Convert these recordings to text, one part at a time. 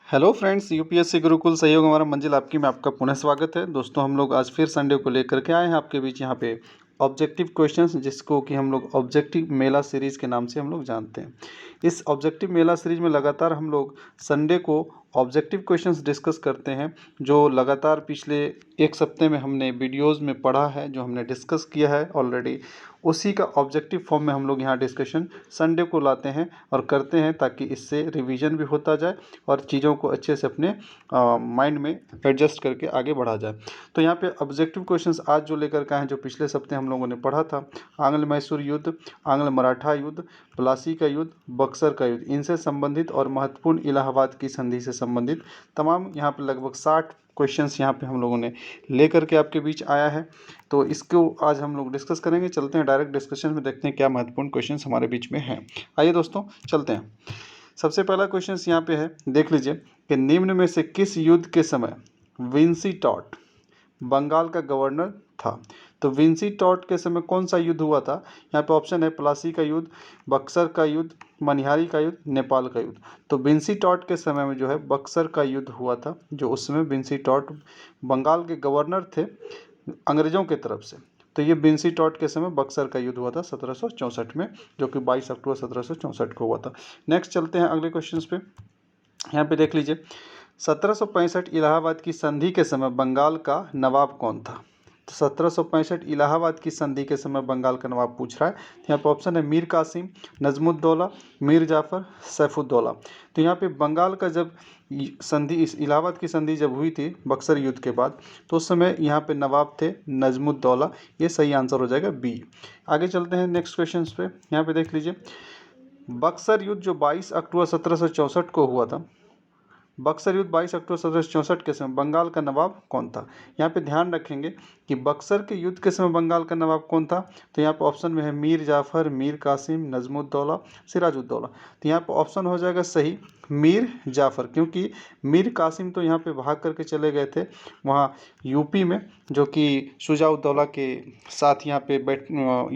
Hello friends, UPSC Gurukul सहयोग हमारा मंजिल आपकी में आपका पुनः स्वागत है। दोस्तों, हम लोग आज फिर संडे को लेकर के आए हैं आपके बीच यहाँ पे ऑब्जेक्टिव क्वेश्चंस, जिसको कि हम लोग ऑब्जेक्टिव मेला सीरीज़ के नाम से हम लोग जानते हैं। इस ऑब्जेक्टिव मेला सीरीज में लगातार हम लोग संडे को ऑब्जेक्टिव क्वेश्चंस डिस्कस करते हैं, जो लगातार पिछले एक सप्ते में हमने वीडियोज़ में पढ़ा है, जो हमने डिस्कस किया है ऑलरेडी। उसी का ऑब्जेक्टिव फॉर्म में हम लोग यहाँ डिस्कशन संडे को लाते हैं और करते हैं, ताकि इससे रिवीजन भी होता जाए और चीज़ों को अच्छे से अपने माइंड में एडजस्ट करके आगे बढ़ा जाए। तो यहाँ पे ऑब्जेक्टिव क्वेश्चंस आज जो लेकर के आए हैं, जो पिछले सप्ते हम लोगों ने पढ़ा था, आंग्ल मैसूर युद्ध, आंग्ल मराठा युद्ध, प्लासी का युद्ध, बक्सर का युद्ध, इनसे संबंधित और महत्वपूर्ण इलाहाबाद की संधि से संबंधित तमाम यहाँ पे लगभग 60 क्वेश्चंस यहाँ पे हम लोगों ने लेकर के आपके बीच आया है। तो इसको आज हम लोग डिस्कस करेंगे। चलते हैं डायरेक्ट डिस्कशन में, देखते हैं क्या महत्वपूर्ण क्वेश्चंस हमारे बीच में हैं। आइए दोस्तों, चलते हैं। सबसे पहला क्वेश्चन यहाँ पे है, देख लीजिए कि निम्न में से किस युद्ध के समय विंसीटॉट बंगाल का गवर्नर था। तो विंसीटॉट के समय कौन सा युद्ध हुआ था? यहाँ पे ऑप्शन है प्लासी का युद्ध, बक्सर का युद्ध, मनिहारी का युद्ध, नेपाल का युद्ध। तो विंसीटॉट के समय में जो है बक्सर का युद्ध हुआ था, जो उस समय विंसीटॉट बंगाल के गवर्नर थे अंग्रेजों की तरफ से। तो ये विंसीटॉट के समय बक्सर का युद्ध हुआ था 1764 में, जो कि 22 अक्टूबर 1764 को हुआ था। नेक्स्ट चलते हैं अगले क्वेश्चन पे। यहाँ पे देख लीजिए, 1765 इलाहाबाद की संधि के समय बंगाल का नवाब कौन था। तो 1765 इलाहाबाद की संधि के समय बंगाल का नवाब पूछ रहा है। तो यहाँ पे ऑप्शन है मीर कासिम, नजमुद्दौला, मीर जाफ़र, सैफुद्दौला। तो यहाँ पे बंगाल का जब संधि, इस इलाहाबाद की संधि जब हुई थी बक्सर युद्ध के बाद, तो उस समय यहाँ पे नवाब थे नजमुद्दौला। ये सही आंसर हो जाएगा बी। आगे चलते हैं नेक्स्ट क्वेश्चन पे। यहाँ पे देख लीजिए, बक्सर युद्ध जो 22 अक्टूबर 1764 को हुआ था, बक्सर युद्ध 22 अक्टूबर 1764 के समय बंगाल का नवाब कौन था। यहाँ पे ध्यान रखेंगे कि बक्सर के युद्ध के समय बंगाल का नवाब कौन था। तो यहाँ पे ऑप्शन में है मीर जाफ़र, मीर कासिम, नजमुद्दौला, सिराजुद्दौला। तो यहाँ पे ऑप्शन हो जाएगा सही मीर जाफ़र, क्योंकि मीर कासिम तो यहाँ पे भाग करके चले गए थे वहाँ यूपी में, जो कि शुजाउद्दौला के साथ यहाँ पे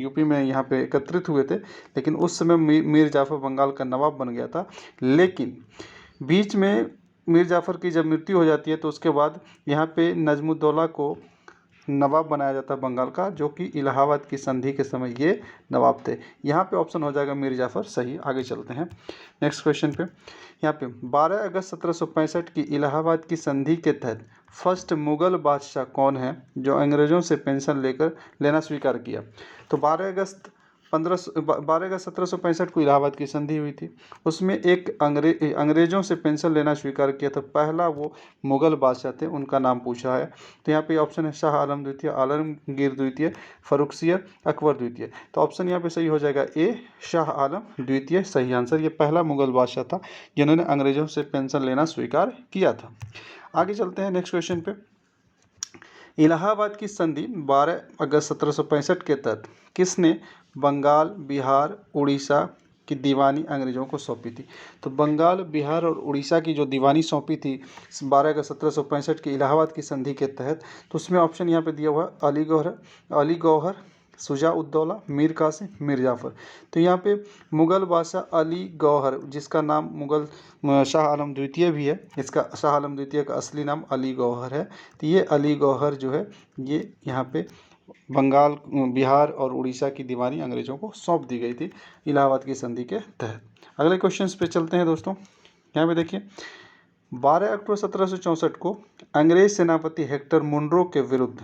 यूपी में यहाँ पे एकत्रित हुए थे। लेकिन उस समय मीर जाफ़र बंगाल का नवाब बन गया था। लेकिन बीच में मीर जाफ़र की जब मृत्यु हो जाती है, तो उसके बाद यहाँ पे नजमुद्दौला को नवाब बनाया जाता है बंगाल का, जो कि इलाहाबाद की संधि के समय ये नवाब थे। यहाँ पे ऑप्शन हो जाएगा मीर जाफ़र सही। आगे चलते हैं नेक्स्ट क्वेश्चन पे। यहाँ पे 12 अगस्त 1765 की इलाहाबाद की संधि के तहत फर्स्ट मुगल बादशाह कौन है, जो अंग्रेज़ों से पेंशन लेना स्वीकार किया। तो 12 अगस्त 1765 को इलाहाबाद की संधि हुई थी। उसमें एक अंग्रेज़ों से पेंशन लेना स्वीकार किया था। पहला वो मुग़ल बादशाह थे, उनका नाम पूछा है। तो यहाँ पे ऑप्शन है शाह आलम द्वितीय, आलमगीर द्वितीय, फर्रुखसियर, अकबर द्वितीय। तो ऑप्शन यहाँ पे सही हो जाएगा ए, शाह आलम द्वितीय सही आंसर। ये पहला मुग़ल बादशाह था जिन्होंने अंग्रेज़ों से पेंशन लेना स्वीकार किया था। आगे चलते हैं नेक्स्ट क्वेश्चन पे। इलाहाबाद की संधि 12 अगस्त 1765 के तहत किसने बंगाल, बिहार, उड़ीसा की दीवानी अंग्रेज़ों को सौंपी थी। तो बंगाल, बिहार और उड़ीसा की जो दीवानी सौंपी थी 12 अगस्त 1765 की इलाहाबाद की संधि के तहत, तो उसमें ऑप्शन यहाँ पे दिया हुआ है अली गौहर, शुजाउद्दौला, मीर कासिम, मीर जाफ़र। तो यहाँ पे मुग़ल बादशाह अली गौहर, जिसका नाम शाह आलम द्वितीय भी है, इसका शाह आलम द्वितीय का असली नाम अली गौहर है। तो ये अली गौहर जो है, ये यहाँ पे बंगाल, बिहार और उड़ीसा की दीवानी अंग्रेज़ों को सौंप दी गई थी इलाहाबाद की संधि के तहत। अगले क्वेश्चन पे चलते हैं दोस्तों। यहाँ पे देखिए, 12 अक्टूबर 1764 को अंग्रेज सेनापति हेक्टर मुनरो के विरुद्ध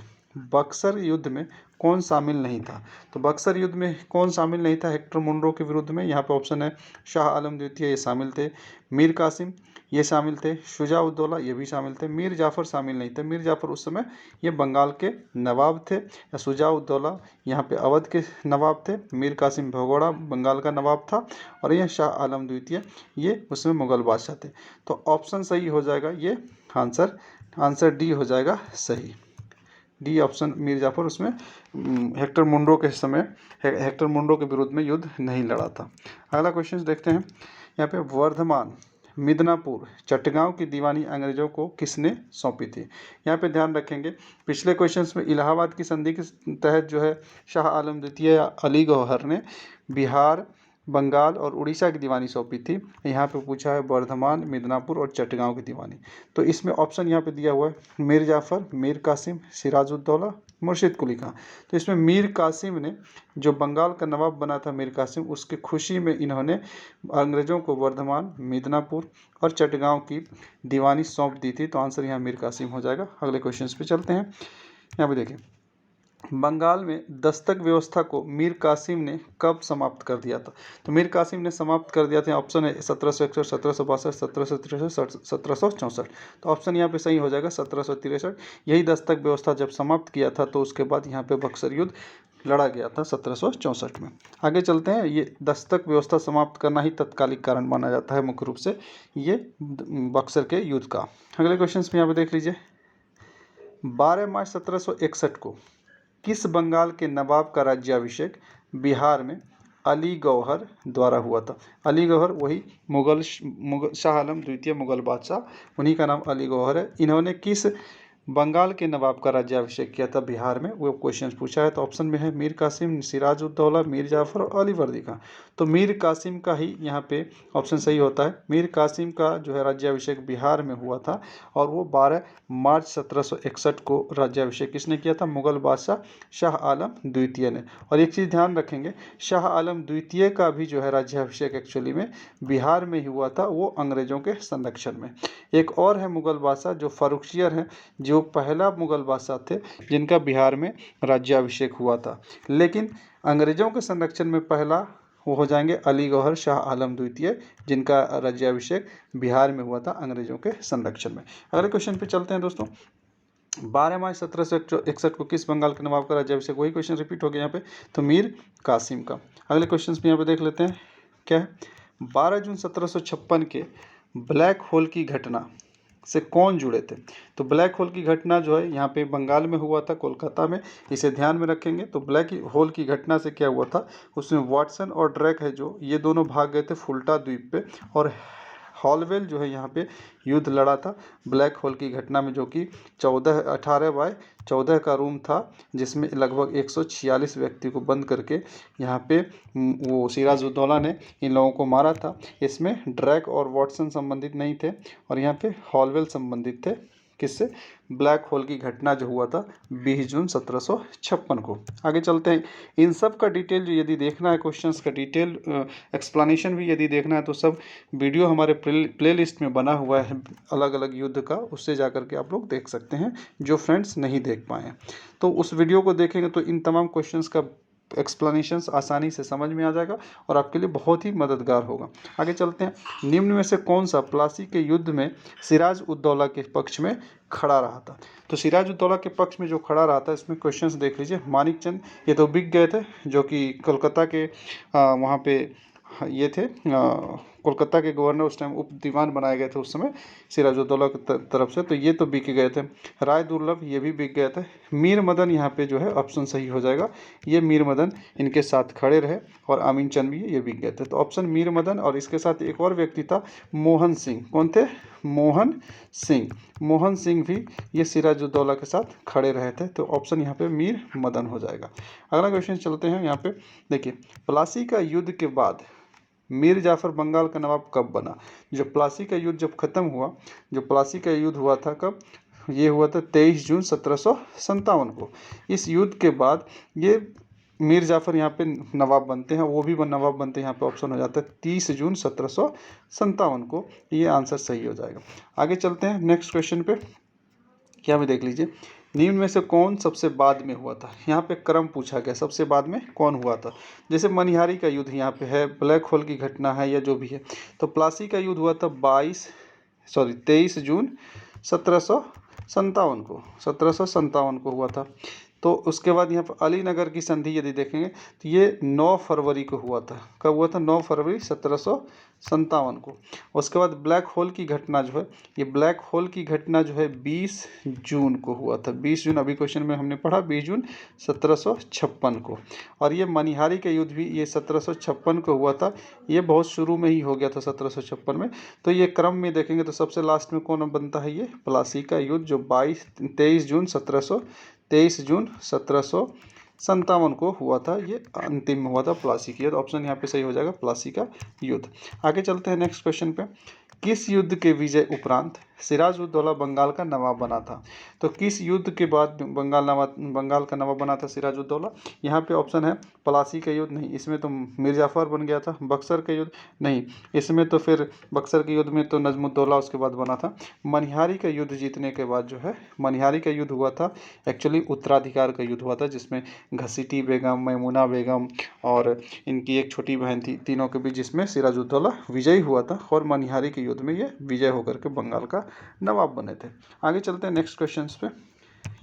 बक्सर युद्ध में कौन शामिल नहीं था। तो बक्सर युद्ध में कौन शामिल नहीं था हेक्टर मुनरो के विरुद्ध में? यहाँ पे ऑप्शन है शाह आलम द्वितीय, ये शामिल थे, मीर कासिम ये शामिल थे, शुजाउद्दौला ये भी शामिल थे, मीर जाफ़र शामिल नहीं थे। मीर जाफ़र उस समय ये बंगाल के नवाब थे, या शुजाउद्दौला यहाँ पे अवध के नवाब थे, मीर कासिम भगोड़ा बंगाल का नवाब था, और यह शाह आलम द्वितीय ये उसमें मुग़ल बादशाह थे। तो ऑप्शन सही हो जाएगा ये आंसर डी हो जाएगा सही। डी ऑप्शन, मीर जाफ़र उसमें हेक्टर मुनरो के समय हेक्टर मुनरो के विरुद्ध में युद्ध नहीं लड़ा था। अगला क्वेश्चन देखते हैं। यहाँ पे वर्धमान, मिदनापुर, चटगांव की दीवानी अंग्रेजों को किसने सौंपी थी। यहाँ पे ध्यान रखेंगे, पिछले क्वेश्चंस में इलाहाबाद की संधि के तहत जो है शाह आलम द्वितीय या अली गौहर ने बिहार, बंगाल और उड़ीसा की दीवानी सौंपी थी। यहाँ पे पूछा है बर्धमान, मिदनापुर और चटगांव की दीवानी। तो इसमें ऑप्शन यहाँ पे दिया हुआ है मीर जाफ़र, मीर कासिम, सिराजुद्दौला, मुर्शिद कुली खां। तो इसमें मीर कासिम ने, जो बंगाल का नवाब बना था मीर कासिम, उसकी खुशी में इन्होंने अंग्रेज़ों को वर्धमान, मिदनापुर और चटगांव की दीवानी सौंप दी थी। तो आंसर यहाँ मीर कासिम हो जाएगा। अगले क्वेश्चन पे चलते हैं। यहाँ पे देखिए, बंगाल में दस्तक व्यवस्था को मीर कासिम ने कब समाप्त कर दिया था? तो मीर कासिम ने समाप्त कर दिया था, ऑप्शन है 1761, 1762, 1763, 1764। तो ऑप्शन यहाँ पे सही हो जाएगा 1763। यही दस्तक व्यवस्था जब समाप्त किया था तो उसके बाद यहाँ पे बक्सर युद्ध लड़ा गया था 1764 में। आगे चलते हैं। ये दस्तक व्यवस्था समाप्त करना ही तत्कालिक कारण माना जाता है मुख्य रूप से ये बक्सर के युद्ध का। अगले क्वेश्चन में यहाँ पे देख लीजिए, 12 मार्च 1761 को किस बंगाल के नवाब का राज्याभिषेक बिहार में अली गौहर द्वारा हुआ था? अली गौहर वही मुगल शाह आलम द्वितीय मुगल बादशाह, उन्हीं का नाम अली गौहर है। इन्होंने किस बंगाल के नवाब का राज्याभिषेक किया था बिहार में, वो क्वेश्चन पूछा है। तो ऑप्शन में है मीर कासिम, सिराजुद्दौला, मीर जाफ़र और अली वर्दी खां। तो मीर कासिम का ही यहाँ पे ऑप्शन सही होता है। मीर कासिम का जो है राज्याभिषेक बिहार में हुआ था और वो 12 मार्च 1761 को राज्याभिषेक किसने किया था? मुगल बादशाह शाह आलम द्वितीय ने। और एक चीज़ ध्यान रखेंगे, शाह आलम द्वितीय का भी जो है राज्याभिषेक एक्चुअली में बिहार में ही हुआ था, वो अंग्रेज़ों के संरक्षण में। एक और है मुगल बादशाह जो फर्रुखसियर हैं, जो पहला मुगल बादशाह थे जिनका बिहार में राज्याभिषेक हुआ था। लेकिन अंग्रेज़ों के संरक्षण में पहला वो हो जाएंगे अली गौहर शाह आलम द्वितीय, जिनका राज्याभिषेक बिहार में हुआ था अंग्रेज़ों के संरक्षण में। अगले क्वेश्चन पे चलते हैं दोस्तों। 12 मार्च 1761 को किस बंगाल के नवाब का राज्याभिषेक? वही क्वेश्चन रिपीट हो गया यहाँ पे, तो मीर कासिम का। अगले क्वेश्चन पे यहाँ पे देख लेते हैं क्या है। 12 जून 1756 के ब्लैक होल की घटना से कौन जुड़े थे? तो ब्लैक होल की घटना जो है यहाँ पे बंगाल में हुआ था, कोलकाता में, इसे ध्यान में रखेंगे। तो ब्लैक होल की घटना से क्या हुआ था, उसमें वाटसन और ड्रैक है जो, ये दोनों भाग गए थे फुल्टा द्वीप पे, और हॉलवेल जो है यहाँ पे युद्ध लड़ा था ब्लैक होल की घटना में, जो कि 18x14 का रूम था, जिसमें लगभग 146 व्यक्ति को बंद करके यहाँ पे वो सिराजुद्दौला ने इन लोगों को मारा था। इसमें ड्रैक और वॉटसन संबंधित नहीं थे और यहाँ पे हॉलवेल संबंधित थे। किससे? ब्लैक होल की घटना जो हुआ था 20 जून 1756 को। आगे चलते हैं। इन सब का डिटेल जो यदि देखना है, क्वेश्चंस का डिटेल एक्सप्लेनेशन भी यदि देखना है, तो सब वीडियो हमारे प्लेलिस्ट में बना हुआ है अलग अलग युद्ध का, उससे जा कर के आप लोग देख सकते हैं जो फ्रेंड्स नहीं देख पाए हैं। तो उस वीडियो को देखेंगे तो इन तमाम क्वेश्चंस का एक्सप्लेनेशंस आसानी से समझ में आ जाएगा और आपके लिए बहुत ही मददगार होगा। आगे चलते हैं। निम्न में से कौन सा प्लासी के युद्ध में सिराज उद्दौला के पक्ष में खड़ा रहा था? तो सिराज उद्दौला के पक्ष में जो खड़ा रहा था, इसमें क्वेश्चंस देख लीजिए। मानिक चंद, ये तो बिक गए थे, जो कि कोलकाता के वहाँ पे ये थे, कोलकाता के गवर्नर उस टाइम उप दीवान बनाए गए थे उस समय सिराजुद्दौला की तरफ से, तो ये तो बिक गए थे। राय दुर्लभ ये भी बिक गए थे। मीर मदन यहाँ पे जो है ऑप्शन सही हो जाएगा, ये मीर मदन इनके साथ खड़े रहे, और आमीन चंद भी ये बिक गए थे। तो ऑप्शन मीर मदन, और इसके साथ एक और व्यक्ति था मोहन सिंह। कौन थे? मोहन सिंह। मोहन सिंह भी ये सिराजुद्दौला के साथ खड़े रहे थे। तो ऑप्शन यहाँ पे मीर मदन हो जाएगा। अगला क्वेश्चन चलते हैं। यहाँ पे देखिए, प्लासी का युद्ध के बाद मीर जाफ़र बंगाल का नवाब कब बना? जो प्लासी का युद्ध जब खत्म हुआ, जो प्लासी का युद्ध हुआ था कब? ये हुआ था 23 जून 1757 को। इस युद्ध के बाद ये मीर जाफ़र यहाँ पे नवाब बनते हैं, वो भी नवाब बनते हैं। यहाँ पे ऑप्शन हो जाता है 30 जून 1757 को। ये आंसर सही हो जाएगा। आगे चलते हैं नेक्स्ट क्वेश्चन पे। क्या भी देख लीजिए, निम्न में से कौन सबसे बाद में हुआ था? यहाँ पे क्रम पूछा गया, सबसे बाद में कौन हुआ था। जैसे मनिहारी का युद्ध यहाँ पे है, ब्लैक होल की घटना है, या जो भी है। तो प्लासी का युद्ध हुआ था 23 जून 1757 को, 1757 को हुआ था। तो उसके बाद यहाँ पर अलीनगर की संधि यदि देखेंगे तो ये 9 फरवरी को हुआ था। कब हुआ था? 9 फरवरी 1757 को। उसके बाद ब्लैक होल की घटना जो है, ये ब्लैक होल की घटना जो है 20 जून को हुआ था। 20 जून, अभी क्वेश्चन में हमने पढ़ा 20 जून 1756 को। और ये मनिहारी का युद्ध भी ये 1756 को हुआ था। ये बहुत शुरू में ही हो गया था 1756 में। तो ये क्रम में देखेंगे तो सबसे लास्ट में कौन बनता है? ये प्लासी का युद्ध, जो 23 जून 1757 57 को हुआ था, ये अंतिम में हुआ था प्लासी का युद्ध। ऑप्शन यहाँ पे सही हो जाएगा प्लासी का युद्ध। आगे चलते हैं नेक्स्ट क्वेश्चन पे। किस युद्ध के विजय उपरांत सिराजुद्दौला बंगाल का नवाब बना था? तो किस युद्ध के बाद बंगाल का नवाब बना था सिराजुद्दौला? यहाँ पे ऑप्शन है प्लासी का युद्ध, नहीं, इसमें तो मीर जाफर बन गया था। बक्सर का युद्ध, नहीं, इसमें तो फिर बक्सर के युद्ध में तो नजमुद्दौला उसके बाद बना था। मनिहारी का युद्ध जीतने के बाद जो है, मनिहारी का युद्ध हुआ था, एक्चुअली उत्तराधिकार का युद्ध हुआ था, जिसमें घसीटी बेगम, मैमुना बेगम और इनकी एक छोटी बहन थी, तीनों के बीच, जिसमें सिराजुद्दौला विजयी हुआ था और मनिहारी के युद्ध में ये विजय होकर के बंगाल का नवाब बने थे। आगे चलते हैं नेक्स्ट क्वेश्चन पे।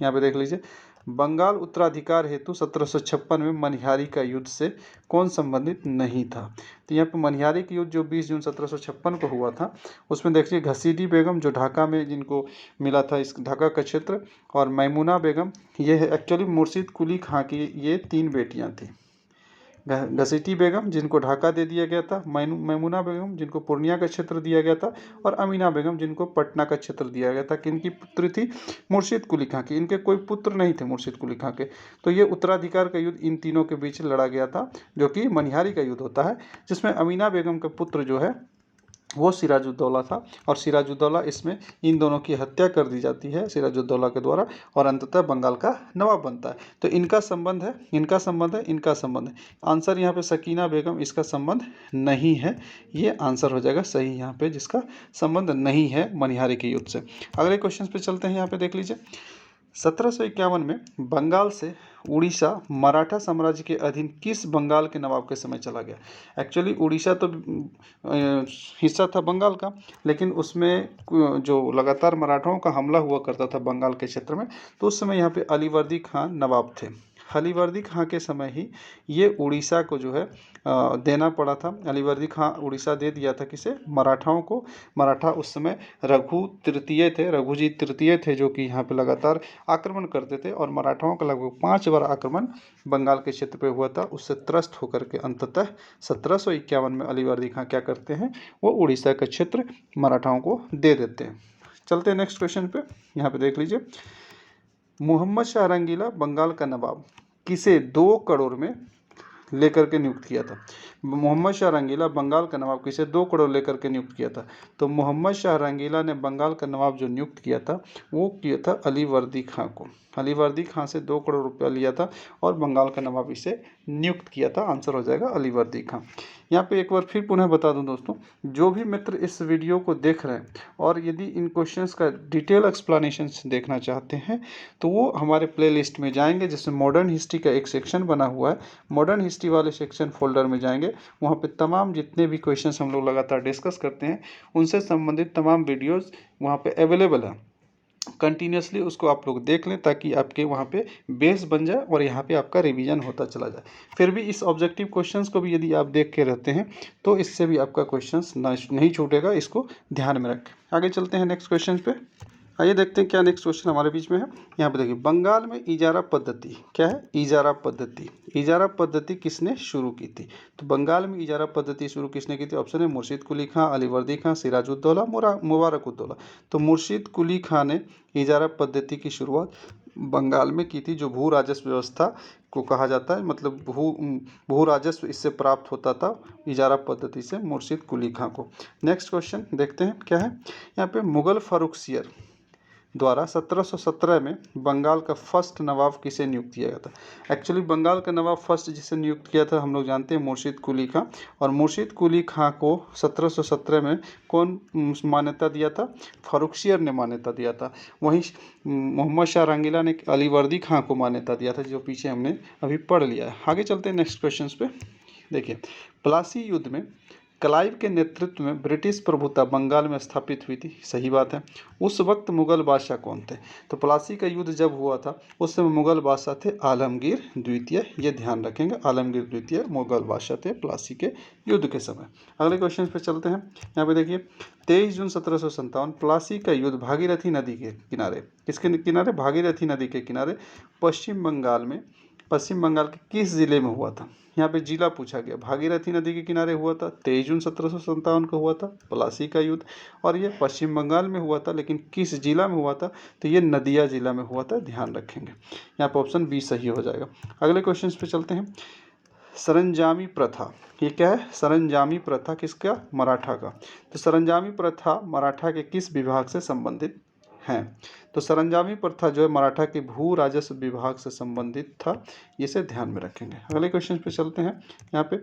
यहाँ पे देख लीजिए, बंगाल उत्तराधिकार हेतु 1756 में मनिहारी का युद्ध से कौन संबंधित नहीं था? तो यहाँ पे मनिहारी का युद्ध जो 20 जून 1756 को हुआ था, उसमें देखिए घसीटी बेगम जो ढाका में जिनको मिला था इस ढाका का क्षेत्र, और मैमुना बेगम, ये है एक्चुअली मुर्शिद कुली खां की ये 3 बेटियां थी। घसीटी बेगम जिनको ढाका दे दिया गया था, मैमुना बेगम जिनको पूर्णिया का क्षेत्र दिया गया था, और अमीना बेगम जिनको पटना का क्षेत्र दिया गया था। किनकी पुत्री थी? मुर्शिद कुली खां की। इनके कोई पुत्र नहीं थे मुर्शिद कुली खां के। तो ये उत्तराधिकार का युद्ध इन तीनों के बीच लड़ा गया था, जो कि मनिहारी का युद्ध होता है, जिसमें अमीना बेगम का पुत्र जो है वो सिराजुद्दौला था, और सिराजुद्दौला इसमें इन दोनों की हत्या कर दी जाती है सिराजुद्दौला के द्वारा, और अंततः बंगाल का नवाब बनता है। तो इनका संबंध है, इनका संबंध है, इनका संबंध है। आंसर यहाँ पे सकीना बेगम, इसका संबंध नहीं है, ये आंसर हो जाएगा सही यहाँ पे, जिसका संबंध नहीं है मनिहारी के युद्ध से। अगले क्वेश्चन पे चलते हैं। यहाँ पे देख लीजिए, 1751 में बंगाल से उड़ीसा मराठा साम्राज्य के अधीन किस बंगाल के नवाब के समय चला गया? एक्चुअली उड़ीसा तो हिस्सा था बंगाल का, लेकिन उसमें जो लगातार मराठाओं का हमला हुआ करता था बंगाल के क्षेत्र में, तो उस समय यहाँ पे अलीवर्दी खां नवाब थे। अलीवर्दी खां के समय ही ये उड़ीसा को जो है देना पड़ा था। अलीवर्दी खां उड़ीसा दे दिया था किसे? मराठाओं को। मराठा उस समय रघुजीत तृतीय थे, जो कि यहाँ पे लगातार आक्रमण करते थे, और मराठाओं का लगभग 5 बार आक्रमण बंगाल के क्षेत्र पे हुआ था। उससे त्रस्त होकर के अंततः 1751 में अलीवर्दी खां क्या करते हैं, वो उड़ीसा का क्षेत्र मराठाओं को दे देते हैं। चलते हैं नेक्स्ट क्वेश्चन पे। यहाँ पे देख लीजिए, मोहम्मद शाह रंगीला बंगाल का नवाब किसे 2 करोड़ में लेकर के नियुक्त किया था? मोहम्मद शाह रंगीला बंगाल का नवाब किसे 2 करोड़ लेकर के नियुक्त किया था? तो मोहम्मद शाह रंगीला ने बंगाल का नवाब जो नियुक्त किया था, वो किया था अलीवर्दी खां को। अलीवर्दी खां से 2 करोड़ रुपया लिया था और बंगाल का नवाब इसे नियुक्त किया था। आंसर हो जाएगा अलीवर्दी खां। यहाँ पे एक बार फिर पुनः बता दूं दोस्तों, जो भी मित्र इस वीडियो को देख रहे हैं और यदि इन क्वेश्चंस का डिटेल एक्सप्लेनेशन देखना चाहते हैं, तो वो हमारे प्लेलिस्ट में जाएंगे, जिसमें मॉडर्न हिस्ट्री का एक सेक्शन बना हुआ है। मॉडर्न हिस्ट्री वाले सेक्शन फोल्डर में जाएंगे, वहाँ पे तमाम जितने भी क्वेश्चंस हम लोग लगातार डिस्कस करते हैं, उनसे संबंधित तमाम वीडियोज़ वहाँ पे अवेलेबल है। कंटिन्यूसली उसको आप लोग देख लें, ताकि आपके वहाँ पे बेस बन जाए और यहाँ पे आपका रिवीजन होता चला जाए। फिर भी इस ऑब्जेक्टिव क्वेश्चंस को भी यदि आप देख के रहते हैं, तो इससे भी आपका क्वेश्चंस नहीं छूटेगा, इसको ध्यान में रखें। आगे चलते हैं नेक्स्ट क्वेश्चन पे। आइए देखते हैं क्या नेक्स्ट क्वेश्चन हमारे बीच में है। यहाँ पे देखिए, बंगाल में इजारा पद्धति क्या है? इजारा पद्धति। इजारा पद्धति किसने शुरू की थी? तो बंगाल में इजारा पद्धति शुरू किसने की थी? ऑप्शन है मुर्शिद कुली खां, अलीवर्दी खां, सिराजुद्दौला, मुबारकुद्दौला। तो मुर्शिद कुली खां ने इजारा पद्धति की शुरुआत बंगाल में की थी, जो भू राजस्व व्यवस्था को कहा जाता है, मतलब भू राजस्व इससे प्राप्त होता था इजारा पद्धति से, मुर्शिद कुली खां को। नेक्स्ट क्वेश्चन देखते हैं क्या है। यहाँ पे मुगल फारुखसियर द्वारा 1717 में बंगाल का फर्स्ट नवाब किसे नियुक्त किया गया था? एक्चुअली बंगाल का नवाब फर्स्ट जिसे नियुक्त किया था हम लोग जानते हैं मुर्शिद कुली खां, और मुर्शिद कुली खां को 1717 में कौन मान्यता दिया था? फारुखसियर ने मान्यता दिया था। वहीं मोहम्मद शाह रंगीला ने अलीवर्दी खां को मान्यता दिया था, जो पीछे हमने अभी पढ़ लिया है। आगे चलते हैं नेक्स्ट क्वेश्चन पे। देखिए, प्लासी युद्ध में क्लाइव के नेतृत्व में ब्रिटिश प्रभुता बंगाल में स्थापित हुई थी। सही बात है। उस वक्त मुगल बादशाह कौन थे? तो प्लासी का युद्ध जब हुआ था, उस समय मुगल बादशाह थे आलमगीर द्वितीय। ये ध्यान रखेंगे, आलमगीर द्वितीय मुगल बादशाह थे प्लासी के युद्ध के समय। अगले क्वेश्चन पे चलते हैं। यहाँ पे देखिए, 23 जून 1757 प्लासी का युद्ध भागीरथी नदी के किनारे, किसके किनारे? भागीरथी नदी के किनारे पश्चिम बंगाल में पश्चिम बंगाल के किस जिले में हुआ था? यहाँ पे जिला पूछा गया। भागीरथी नदी के किनारे हुआ था, 23 जून 1757 को हुआ था प्लासी का युद्ध, और ये पश्चिम बंगाल में हुआ था, लेकिन किस जिला में हुआ था? तो ये नदिया जिला में हुआ था, ध्यान रखेंगे। यहाँ पे ऑप्शन बी सही हो जाएगा। अगले क्वेश्चन पे चलते हैं। सरंजामी प्रथा, ये क्या है? सरंजामी प्रथा किसका? मराठा का। तो सरंजामी प्रथा मराठा के किस विभाग से संबंधित हैं? तो सरंजामी प्रथा जो है मराठा के भू राजस्व विभाग से संबंधित था, इसे ध्यान में रखेंगे। अगले क्वेश्चन पे चलते हैं। यहाँ पे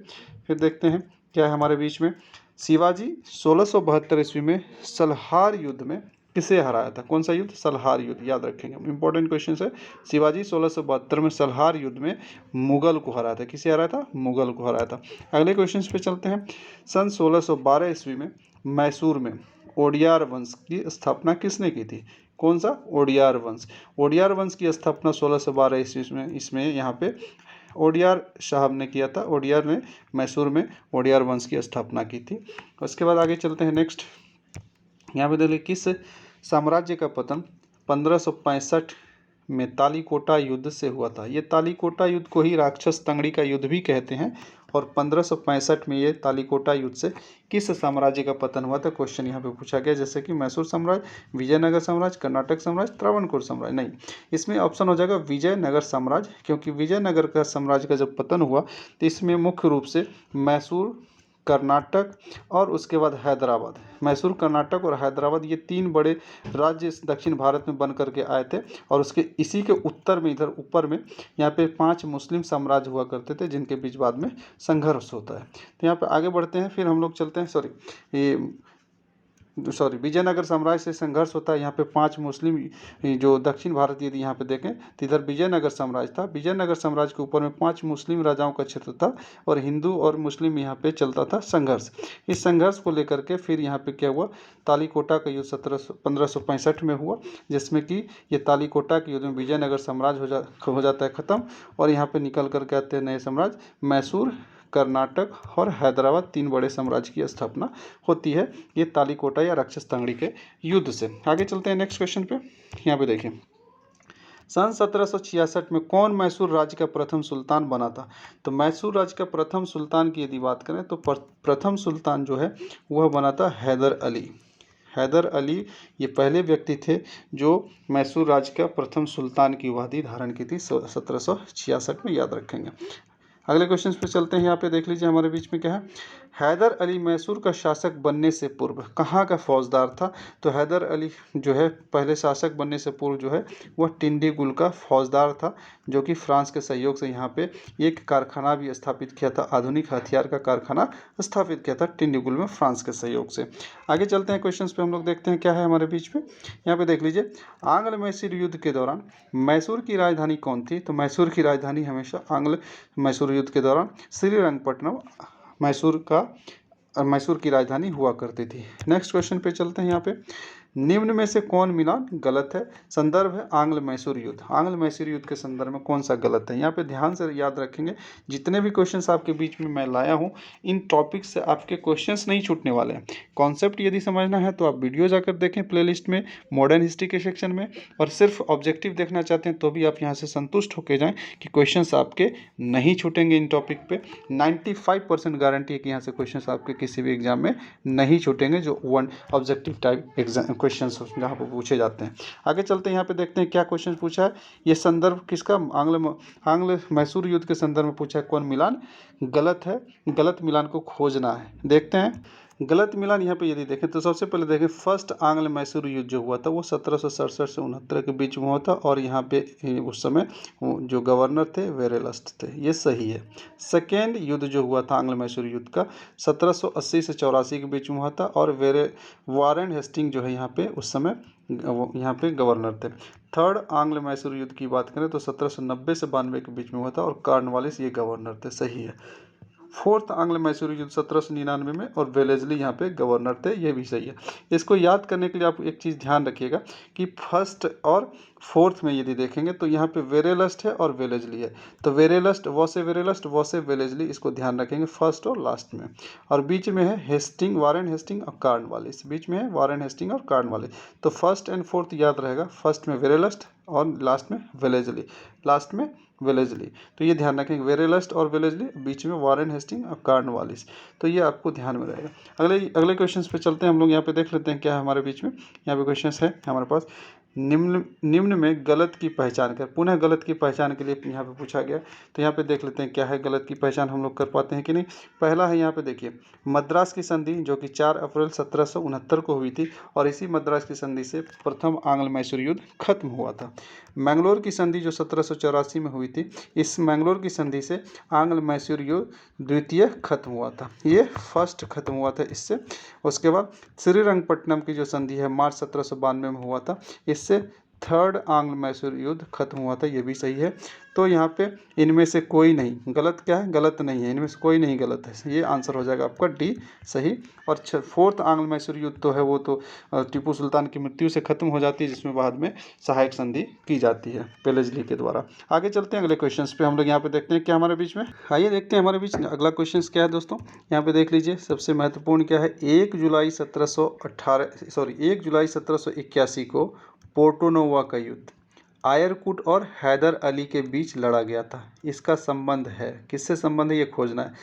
फिर देखते हैं क्या है हमारे बीच में। शिवाजी 1672 ईस्वी में सलहार युद्ध में किसे हराया था? कौन सा युद्ध? सलहार युद्ध, याद रखेंगे, इंपॉर्टेंट क्वेश्चन है। शिवाजी 1672 में सलहार युद्ध में मुगल को हराया था। किसे हराया था? मुगल को हराया था। अगले क्वेश्चन पे चलते हैं। सन 1612 ईस्वी में मैसूर में ओडियार वंश की स्थापना किसने की थी? कौन सा? ओडियार वंश। ओडियार वंश की स्थापना 1612 ईस्वी में इसमें यहाँ पे ओडियार साहब ने किया था। ओडियार ने मैसूर में ओडियार वंश की स्थापना की थी। उसके बाद आगे चलते हैं नेक्स्ट। यहाँ पे देखिए किस साम्राज्य का पतन 1565 में तालीकोटा युद्ध से हुआ था? ये तालीकोटा युद्ध को ही राक्षस तंगड़ी का युद्ध भी कहते हैं, और 1565 में ये तालीकोटा युद्ध से किस साम्राज्य का पतन हुआ था? क्वेश्चन यहाँ पे पूछा गया, जैसे कि मैसूर साम्राज्य, विजयनगर साम्राज्य, कर्नाटक साम्राज्य, त्रावणकोर साम्राज्य। नहीं, इसमें ऑप्शन हो जाएगा विजयनगर साम्राज्य, क्योंकि विजयनगर का साम्राज्य का जब पतन हुआ तो इसमें मुख्य रूप से मैसूर, कर्नाटक और उसके बाद हैदराबाद, मैसूर, कर्नाटक और हैदराबाद, ये तीन बड़े राज्य इस दक्षिण भारत में बन करके आए थे। और उसके इसी के उत्तर में, इधर ऊपर में, यहाँ पे 5 मुस्लिम साम्राज्य हुआ करते थे, जिनके बीच बाद में संघर्ष होता है। तो यहाँ पे आगे बढ़ते हैं, फिर हम लोग चलते हैं, विजयनगर साम्राज्य से संघर्ष होता है। यहाँ पे 5 मुस्लिम, जो दक्षिण भारत यदि यहाँ पे देखें तो इधर विजयनगर साम्राज्य था। विजयनगर साम्राज्य के ऊपर में 5 मुस्लिम राजाओं का क्षेत्र था, और हिंदू और मुस्लिम यहाँ पे चलता था संघर्ष। इस संघर्ष को लेकर के फिर यहाँ पे क्या हुआ? तालीकोटा का युद्ध 1565 में हुआ, जिसमें कि ये तालीकोटा के युद्ध में विजयनगर साम्राज्य हो जाता है खत्म, और यहाँ पे निकल करके आते हैं नए साम्राज्य, मैसूर, कर्नाटक और हैदराबाद, 3 बड़े साम्राज्य की स्थापना होती है ये तालीकोटा या राक्षस तंगड़ी के युद्ध से। आगे चलते हैं नेक्स्ट क्वेश्चन पे। यहाँ पे देखिए सन 1766 में कौन मैसूर राज्य का प्रथम सुल्तान बना था? तो मैसूर राज्य का प्रथम सुल्तान की यदि बात करें तो प्रथम सुल्तान जो है वह बना था हैदर अली। हैदर अली ये पहले व्यक्ति थे जो मैसूर राज्य का प्रथम सुल्तान की उपाधि धारण की थी 1766 में, याद रखेंगे। अगले क्वेश्चन पे चलते हैं। यहाँ पे देख लीजिए हमारे बीच में क्या है। हैदर अली मैसूर का शासक बनने से पूर्व कहाँ का फौजदार था? तो हैदर अली जो है पहले शासक बनने से पूर्व जो है वह टिंडीगुल का फौजदार था, जो कि फ्रांस के सहयोग से यहाँ पे एक कारखाना भी स्थापित किया था, आधुनिक हथियार का कारखाना स्थापित किया था टिंडीगुल में फ्रांस के सहयोग से। आगे चलते हैं क्वेश्चन पे, हम लोग देखते हैं क्या है हमारे बीच में। यहाँ पे देख लीजिए आंग्ल मैसूर युद्ध के दौरान मैसूर की राजधानी कौन थी? तो मैसूर की राजधानी हमेशा आंग्ल मैसूर युद्ध के दौरान श्रीरंगपट्टनम मैसूर की राजधानी हुआ करती थी। नेक्स्ट क्वेश्चन पे चलते हैं। यहाँ पे निम्न में से कौन मिलान गलत है? संदर्भ है आंग्ल मैसूर युद्ध। आंग्ल मैसूर युद्ध के संदर्भ में कौन सा गलत है? यहाँ पे ध्यान से याद रखेंगे, जितने भी क्वेश्चंस आपके बीच में मैं लाया हूँ इन टॉपिक से आपके क्वेश्चंस नहीं छूटने वाले हैं। कॉन्सेप्ट यदि समझना है तो आप वीडियो जाकर देखें प्लेलिस्ट में, मॉडर्न हिस्ट्री के सेक्शन में, और सिर्फ ऑब्जेक्टिव देखना चाहते हैं तो भी आप यहाँ से संतुष्ट होकर जाएँ कि क्वेश्चन आपके नहीं छूटेंगे इन टॉपिक पे। 95% गारंटी है कि यहाँ से क्वेश्चन आपके किसी भी एग्जाम में नहीं छूटेंगे, जो one objective type exam question जहाँ पर पूछे जाते हैं। आगे चलते हैं, यहाँ पे देखते हैं क्या क्वेश्चन पूछा है। ये संदर्भ किसका? आंग्ल मैसूर युद्ध के संदर्भ में पूछा है। कौन मिलान गलत है? गलत मिलान को खोजना है। देखते हैं गलत मिलान। यहाँ पे यदि देखें तो सबसे पहले देखें फर्स्ट आंग्ल मैसूर युद्ध जो हुआ था वो 1767 से 69 के बीच में हुआ था, और यहाँ पे उस समय जो गवर्नर थे वेरेलस्ट थे, ये सही है। सेकेंड युद्ध जो हुआ था आंग्ल मैसूर युद्ध का 1780 से 84 के बीच में हुआ था, और वारेन हेस्टिंग जो है यहाँ पे उस समय यहाँ पे गवर्नर थे। थर्ड आंग्ल मैसूर युद्ध की बात करें तो 1790 से 92 के बीच में हुआ था, और कॉर्नवालिस ये गवर्नर थे, सही है। फोर्थ आंग्ल मैसूर युद्ध 1799 में, और वेलेजली यहाँ पे गवर्नर थे, ये भी सही है। इसको याद करने के लिए आप एक चीज़ ध्यान रखिएगा कि फर्स्ट और फोर्थ में यदि देखेंगे तो यहाँ पे वेरेलस्ट है और वेलेजली है, तो वेरेलस्ट वॉसे वेलेजली, इसको ध्यान रखेंगे फर्स्ट और लास्ट में। और बीच में है हेस्टिंग, वारेन हेस्टिंग और कॉर्नवालिस, बीच में है वारेन हेस्टिंग और कॉर्नवालिस। तो फर्स्ट एंड फोर्थ याद रहेगा, फर्स्ट में वेरेलस्ट और लास्ट में वेलेजली। तो ये ध्यान रखेंगे, वेरेलस्ट और वेलेजली, बीच में वॉरेन हेस्टिंग और कॉर्नवालिस। तो ये आपको ध्यान में रहेगा। अगले क्वेश्चन पे चलते हैं हम लोग। यहाँ पे देख लेते हैं क्या है हमारे बीच में। यहाँ पे क्वेश्चन है हमारे पास, निम्न में गलत की पहचान कर। पुनः गलत की पहचान के लिए यहाँ पे पूछा गया। तो यहाँ पे देख लेते हैं क्या है, गलत की पहचान हम लोग कर पाते हैं कि नहीं। पहला है यहाँ पे देखिए, मद्रास की संधि जो कि 4 अप्रैल 1769 को हुई थी और इसी मद्रास की संधि से प्रथम आंग्ल मैसूर युद्ध खत्म हुआ था। मैंगलोर की संधि जो 1784 में हुई थी, इस मैंगलोर की संधि से आंग्ल मैसूर युद्ध द्वितीय खत्म हुआ था, ये फर्स्ट खत्म हुआ था इससे। उसके बाद श्रीरंगपट्टनम की जो संधि है मार्च 1792 में हुआ था, इससे थर्ड आंग्ल मैसूर युद्ध खत्म हुआ था, ये भी सही है। तो यहाँ पे इनमें से कोई नहीं गलत, क्या है, गलत नहीं है, इनमें से कोई नहीं गलत है, ये आंसर हो जाएगा आपका डी सही। और फोर्थ आंग्ल मैसूर युद्ध तो है वो तो टीपू सुल्तान की मृत्यु से खत्म हो जाती है, जिसमें बाद में सहायक संधि की जाती है वेलेस्ली के द्वारा। आगे चलते हैं अगले क्वेश्चन पे। हम लोग यहाँ पे देखते हैं क्या हमारे बीच में, आइए देखते हैं हमारे बीच अगला क्वेश्चन क्या है दोस्तों। यहाँ पे देख लीजिए, सबसे महत्वपूर्ण क्या है, 1 जुलाई 1781 को पोर्टोनोवा का युद्ध आयरकुट और हैदर अली के बीच लड़ा गया था। इसका संबंध है, किससे संबंध है ये खोजना है।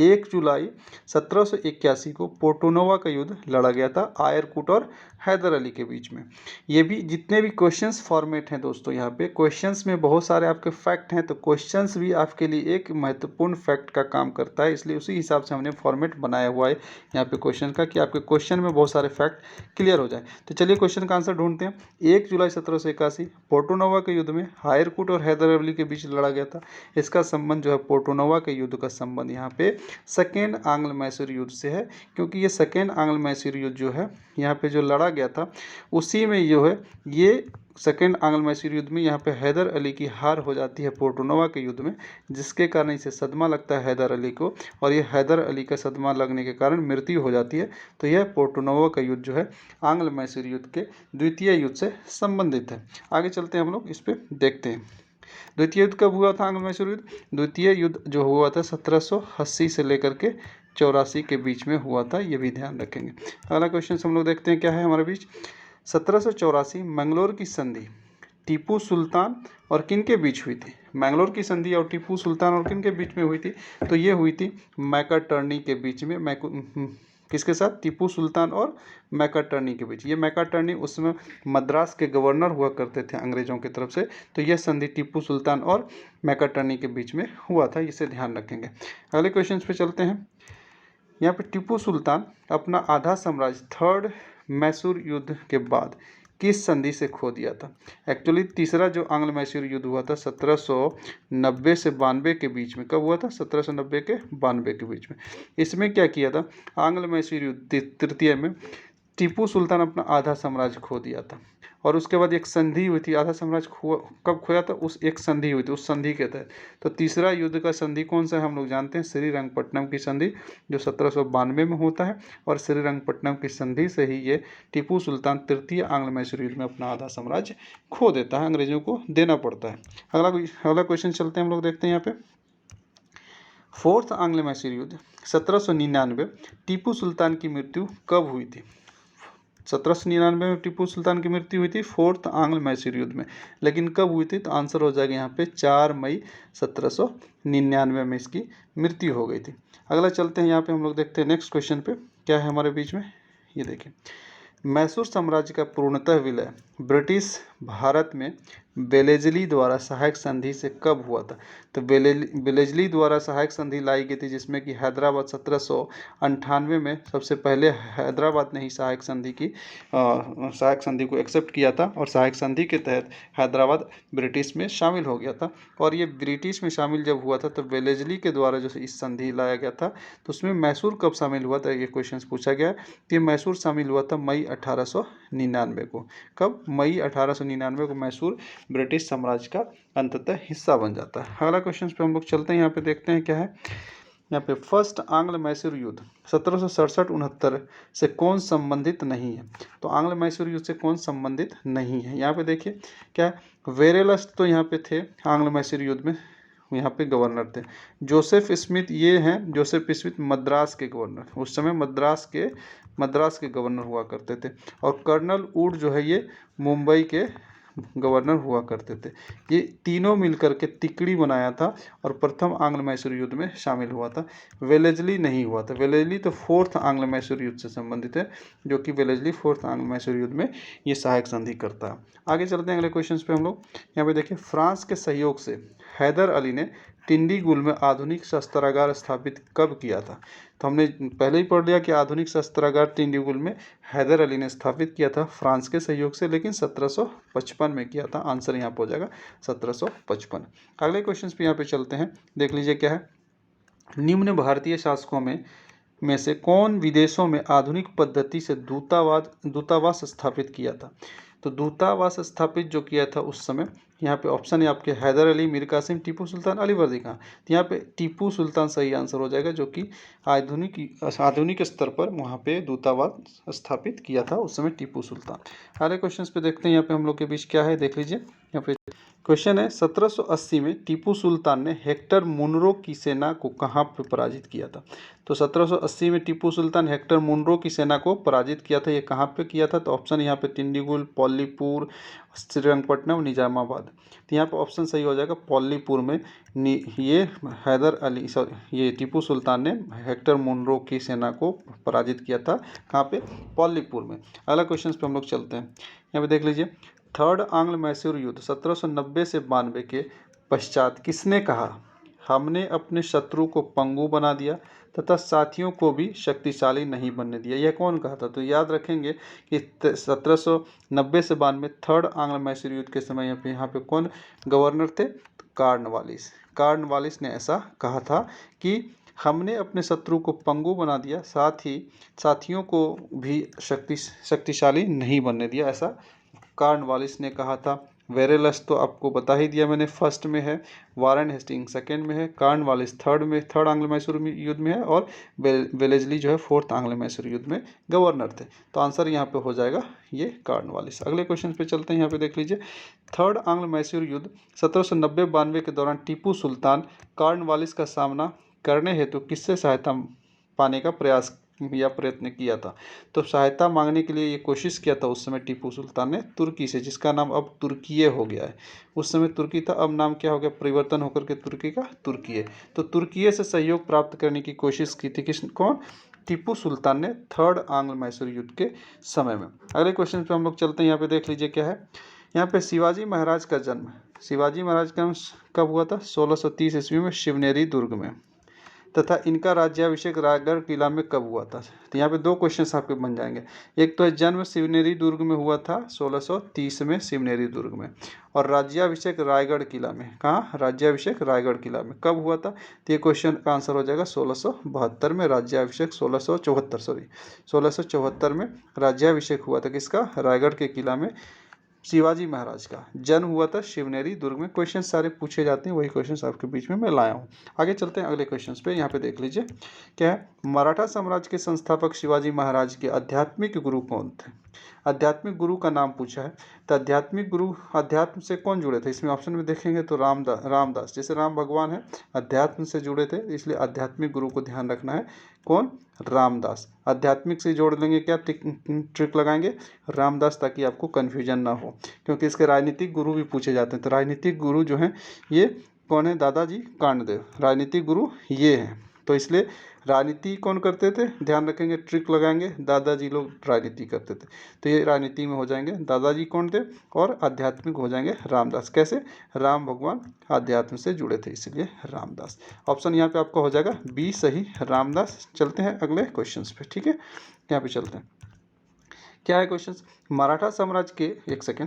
1 जुलाई 1781 को पोर्टोनोवा का युद्ध लड़ा गया था आयरकुट और हैदर अली के बीच में। ये भी जितने भी क्वेश्चंस फॉर्मेट हैं दोस्तों, यहाँ पे क्वेश्चंस में बहुत सारे आपके फैक्ट हैं, तो क्वेश्चंस भी आपके लिए एक महत्वपूर्ण फैक्ट का काम करता है, इसलिए उसी हिसाब से हमने फॉर्मेट बनाया हुआ है यहाँ पे क्वेश्चन का, कि आपके क्वेश्चन में बहुत सारे फैक्ट क्लियर हो जाए। तो चलिए क्वेश्चन का आंसर ढूंढते हैं। 1 जुलाई 1781 पोर्टोनोवा के युद्ध में आयरकुट और हैदर अली के बीच लड़ा गया था। इसका संबंध जो है, पोर्टोनोवा के युद्ध का संबंध यहाँ पे सेकेंड आंग्ल मैसूर युद्ध से है, क्योंकि ये सेकेंड आंग्ल मैसूर युद्ध जो है यहाँ पे जो लड़ा गया था, उसी में जो है ये सेकेंड आंग्ल मैसूर युद्ध में यहाँ पे हैदर अली की हार हो जाती है पोर्टोनोवा के युद्ध में, जिसके कारण इसे सदमा लगता है हैदर अली को, और ये हैदर अली का सदमा लगने के कारण मृत्यु हो जाती है। तो यह पोर्टोनोवा का युद्ध जो है आंग्ल मैसूर युद्ध के द्वितीय युद्ध से संबंधित है। आगे चलते हैं हम लोग, इस पर देखते हैं द्वितीय युद्ध कब हुआ था आंग्ल मैसूर युद्ध। द्वितीय युद्ध जो हुआ था 1780 से लेकर के 84 के बीच में हुआ था, ये भी ध्यान रखेंगे। अगला क्वेश्चन हम लोग देखते हैं क्या है हमारे बीच। 1784 मंगलोर की संधि टीपू सुल्तान और किन के बीच हुई थी। मैंगलोर की संधि और टीपू सुल्तान और किन के बीच में हुई थी, तो ये हुई थी मैकाटर्नी के बीच में। किसके साथ, टीपू सुल्तान और मैकाटर्नी के बीच। ये मैकाटर्नी उस समय मद्रास के गवर्नर हुआ करते थे अंग्रेजों की तरफ से। तो यह संधि टीपू सुल्तान और मैकाटर्नी के बीच में हुआ था, इसे ध्यान रखेंगे। अगले क्वेश्चन पे चलते हैं। यहाँ पे टीपू सुल्तान अपना आधा साम्राज्य थर्ड मैसूर युद्ध के बाद किस संधि से खो दिया था। एक्चुअली तीसरा जो आंग्ल मैसूर युद्ध हुआ था 1790 से 92 के बीच में, कब हुआ था, 1790 के 92 के बीच में। इसमें क्या किया था, आंग्ल मैसूर युद्ध तृतीय में टीपू सुल्तान अपना आधा साम्राज्य खो दिया था, और उसके बाद एक संधि हुई थी। आधा साम्राज्य कब खोया था, उस एक संधि हुई थी, उस संधि के तहत। तो तीसरा युद्ध का संधि कौन सा है, हम लोग जानते हैं, श्रीरंगपट्टनम की संधि, जो 1792 में होता है। और श्रीरंगपट्टनम की संधि से ही ये टीपू सुल्तान तृतीय आंग्ल मैसूर युद्ध में अपना आधा साम्राज्य खो देता है, अंग्रेजों को देना पड़ता है। अगला क्वेश्चन चलते हैं, हम लोग देखते हैं यहाँ पे। फोर्थ आंग्ल मैसूर युद्ध 1799 टीपू सुल्तान की मृत्यु कब हुई थी। 1799 में टीपू सुल्तान की मृत्यु हुई थी फोर्थ आंग्ल मैसूर युद्ध में, लेकिन कब हुई थी, तो आंसर हो जाएगा यहाँ पे 4 मई 1799 में इसकी मृत्यु हो गई थी। अगला चलते हैं यहाँ पे, हम लोग देखते हैं नेक्स्ट क्वेश्चन पे क्या है हमारे बीच में। ये देखिए, मैसूर साम्राज्य का पूर्णतः विलय ब्रिटिश भारत में वेलेजली द्वारा सहायक संधि से कब हुआ था। तो वेलेजली द्वारा सहायक संधि लाई गई थी, जिसमें कि हैदराबाद 1798 में सबसे पहले हैदराबाद ने ही सहायक संधि को एक्सेप्ट किया था, और सहायक संधि के तहत हैदराबाद ब्रिटिश में शामिल हो गया था। और ये ब्रिटिश में शामिल जब हुआ था, तो वेलेजली के द्वारा जो इस संधि लाया गया था, तो उसमें मैसूर कब शामिल हुआ था, ये क्वेश्चन पूछा गया है। कि मैसूर शामिल हुआ था मई 1899 को। कब, मई 1899 को मैसूर ब्रिटिश साम्राज्य का अंततः हिस्सा बन जाता है। अगला क्वेश्चन पे हम लोग चलते हैं, यहाँ पे देखते हैं क्या है। यहाँ पे फर्स्ट आंग्ल मैसूर युद्ध 1767-69 से कौन संबंधित नहीं है। तो आंग्ल मैसूर युद्ध से कौन संबंधित नहीं है, यहाँ पे देखिए क्या, वेरेलस्ट तो यहाँ पे थे आंग्ल मैसूर युद्ध में, यहाँ पे गवर्नर थे जोसेफ स्मिथ, ये हैं जोसेफ स्मिथ मद्रास के गवर्नर, उस समय मद्रास के गवर्नर हुआ करते थे। और कर्नल वुड जो है ये मुंबई के गवर्नर हुआ करते थे। ये तीनों मिलकर के तिकड़ी बनाया था और प्रथम आंग्ल मैसूर युद्ध में शामिल हुआ था। वेलेस्ली नहीं हुआ था। वेलेस्ली तो फोर्थ आंग्ल मैसूर युद्ध से संबंधित है, जो कि वेलेस्ली फोर्थ आंग्ल मैसूर युद्ध में ये सहायक संधि करता है। आगे चलते हैं अगले क्वेश्चन पे हम लोग। यहाँ पे देखिए, फ्रांस के सहयोग से हैदर अली ने टिंडीगुल में आधुनिक शस्त्रागार स्थापित कब किया था? तो हमने पहले ही पढ़ लिया कि आधुनिक शस्त्रागार टिंडीगुल में हैदर अली ने स्थापित किया था फ्रांस के सहयोग से, लेकिन 1755 में किया था। आंसर यहाँ पर हो जाएगा 1755। अगले क्वेश्चन पे यहाँ पे चलते हैं, देख लीजिए क्या है। निम्न भारतीय शासकों में से कौन विदेशों में आधुनिक पद्धति से दूतावास स्थापित किया था? तो दूतावास स्थापित जो किया था उस समय, यहाँ पे ऑप्शन है आपके हैदर अली, मीर कासिम, टीपू सुल्तान, अली वर्दी खान। तो यहाँ पे टीपू सुल्तान सही आंसर हो जाएगा, जो कि आधुनिक स्तर पर वहाँ पे दूतावास स्थापित किया था उस समय टीपू सुल्तान। अगले क्वेश्चन पे देखते हैं यहाँ पे हम लोग के बीच क्या है, देख लीजिए। यहाँ पे क्वेश्चन है, 1780 में टीपू सुल्तान ने हेक्टर मुनरो की सेना को कहाँ पर पराजित किया था? तो 1780 में टीपू सुल्तान हेक्टर मुनरो की सेना को पराजित किया था। ये कहाँ पे किया था? तो ऑप्शन यहाँ पे टिंडीगुल, पाटलिपुत्र, श्रीरंगपट्टनम, निजामाबाद। तो यहाँ पे ऑप्शन सही हो जाएगा पाटलिपुत्र में। ये हैदर अली ये टीपू सुल्तान ने हेक्टर मुनरो की सेना को पराजित किया था। कहाँ पे? पाटलिपुत्र में। अगला क्वेश्चन पे हम लोग चलते हैं। यहाँ पे देख लीजिए, थर्ड आंग्ल मैसूर युद्ध 1790 से 92 के पश्चात किसने कहा, हमने अपने शत्रु को पंगु बना दिया तथा साथियों को भी शक्तिशाली नहीं बनने दिया? यह कौन कहा था? तो याद रखेंगे कि 1790 से 92 थर्ड आंग्ल मैसूर युद्ध के समय यहाँ पे कौन गवर्नर थे? तो कॉर्नवालिस ने ऐसा कहा था कि हमने अपने शत्रु को पंगु बना दिया, साथ ही साथियों को भी शक्तिशाली नहीं बनने दिया, ऐसा कॉर्नवालिस ने कहा था। वेरेलस तो आपको बता ही दिया मैंने, फर्स्ट में है। वारेन हेस्टिंग सेकंड में है। कॉर्नवालिस थर्ड आंग्ल मैसूर युद्ध में है। और वेलेस्ली जो है फोर्थ आंग्ल मैसूर युद्ध में गवर्नर थे। तो आंसर यहाँ पे हो जाएगा ये कॉर्नवालिस। अगले क्वेश्चन पे चलते हैं। यहाँ पे देख लीजिए, थर्ड आंग्ल मैसूर युद्ध 1790-92 के दौरान टीपू सुल्तान कॉर्नवालिस का सामना करने हेतु किससे सहायता पाने का प्रयत्न किया था? तो सहायता मांगने के लिए ये कोशिश किया था उस समय टीपू सुल्तान ने तुर्की से, जिसका नाम अब तुर्कीये हो गया है। उस समय तुर्की था, अब नाम क्या हो गया? परिवर्तन होकर के तुर्की का तुर्कीये। तो तुर्कीये से सहयोग प्राप्त करने की कोशिश की थी कौन? टीपू सुल्तान ने थर्ड आंग्ल मैसूर युद्ध के समय में। अगले क्वेश्चन पे हम लोग चलते हैं। यहाँ पे देख लीजिए क्या है। यहाँ पे शिवाजी महाराज का जन्म कब हुआ था? 1630 ईस्वी में शिवनेरी दुर्ग में। तथा इनका राज्याभिषेक रायगढ़ किला में कब हुआ था? तो यहाँ पे दो क्वेश्चन आपके बन जाएंगे। एक तो है जन्म शिवनेरी दुर्ग में हुआ था 1630 में शिवनेरी दुर्ग में, और राज्याभिषेक रायगढ़ किला में। कहाँ? राज्याभिषेक रायगढ़ किला में कब हुआ था? तो ये क्वेश्चन का आंसर हो जाएगा 1672 में। राज्याभिषेक 1674 में राज्याभिषेक हुआ था। किसका? रायगढ़ के किला में शिवाजी महाराज का जन्म हुआ था शिवनेरी दुर्ग में। क्वेश्चन सारे पूछे जाते हैं, वही क्वेश्चन आपके बीच में मैं लाया हूँ। आगे चलते हैं अगले क्वेश्चन पे। यहाँ पे देख लीजिए क्या है। मराठा साम्राज्य के संस्थापक शिवाजी महाराज के आध्यात्मिक गुरु कौन थे? आध्यात्मिक गुरु का नाम पूछा है। तो आध्यात्मिक गुरु अध्यात्म से कौन जुड़े थे? इसमें ऑप्शन में देखेंगे तो रामदास, जैसे राम भगवान है अध्यात्म से जुड़े थे, इसलिए आध्यात्मिक गुरु को ध्यान रखना है। कौन? रामदास। आध्यात्मिक से जोड़ लेंगे, क्या ट्रिक लगाएंगे? रामदास, ताकि आपको कन्फ्यूजन ना हो, क्योंकि इसके राजनीतिक गुरु भी पूछे जाते हैं। तो राजनीतिक गुरु जो हैं ये कौन है? दादाजी कांडदेव राजनीतिक गुरु ये हैं। तो इसलिए राजनीति कौन करते थे? ध्यान रखेंगे, ट्रिक लगाएंगे, दादाजी लोग राजनीति करते थे। तो ये राजनीति में हो जाएंगे दादाजी कौन थे, और आध्यात्मिक हो जाएंगे रामदास। कैसे? राम भगवान आध्यात्म से जुड़े थे, इसलिए रामदास। ऑप्शन यहाँ पे आपका हो जाएगा बी सही, रामदास। चलते हैं अगले क्वेश्चन पे, ठीक है। यहाँ पे चलते हैं, क्या है क्वेश्चन। मराठा साम्राज्य के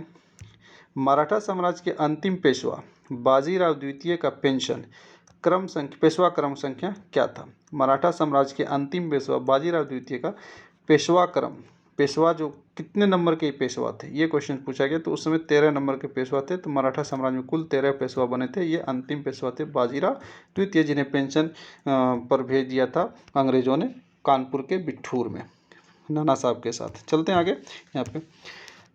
मराठा साम्राज्य के अंतिम पेशवा बाजीराव द्वितीय का पेशवा क्रम संख्या क्या था? मराठा साम्राज्य के अंतिम पेशवा बाजीराव द्वितीय का पेशवा जो कितने नंबर के पेशवा थे, ये क्वेश्चन पूछा गया। तो उस समय 13 नंबर के पेशवा थे। तो मराठा साम्राज्य में कुल 13 पेशवा बने थे। ये अंतिम पेशवा थे बाजीराव द्वितीय, जिन्हें पेंशन पर भेज दिया था अंग्रेजों ने कानपुर के बिठूर में नाना साहब के साथ। चलते हैं आगे। यहाँ पे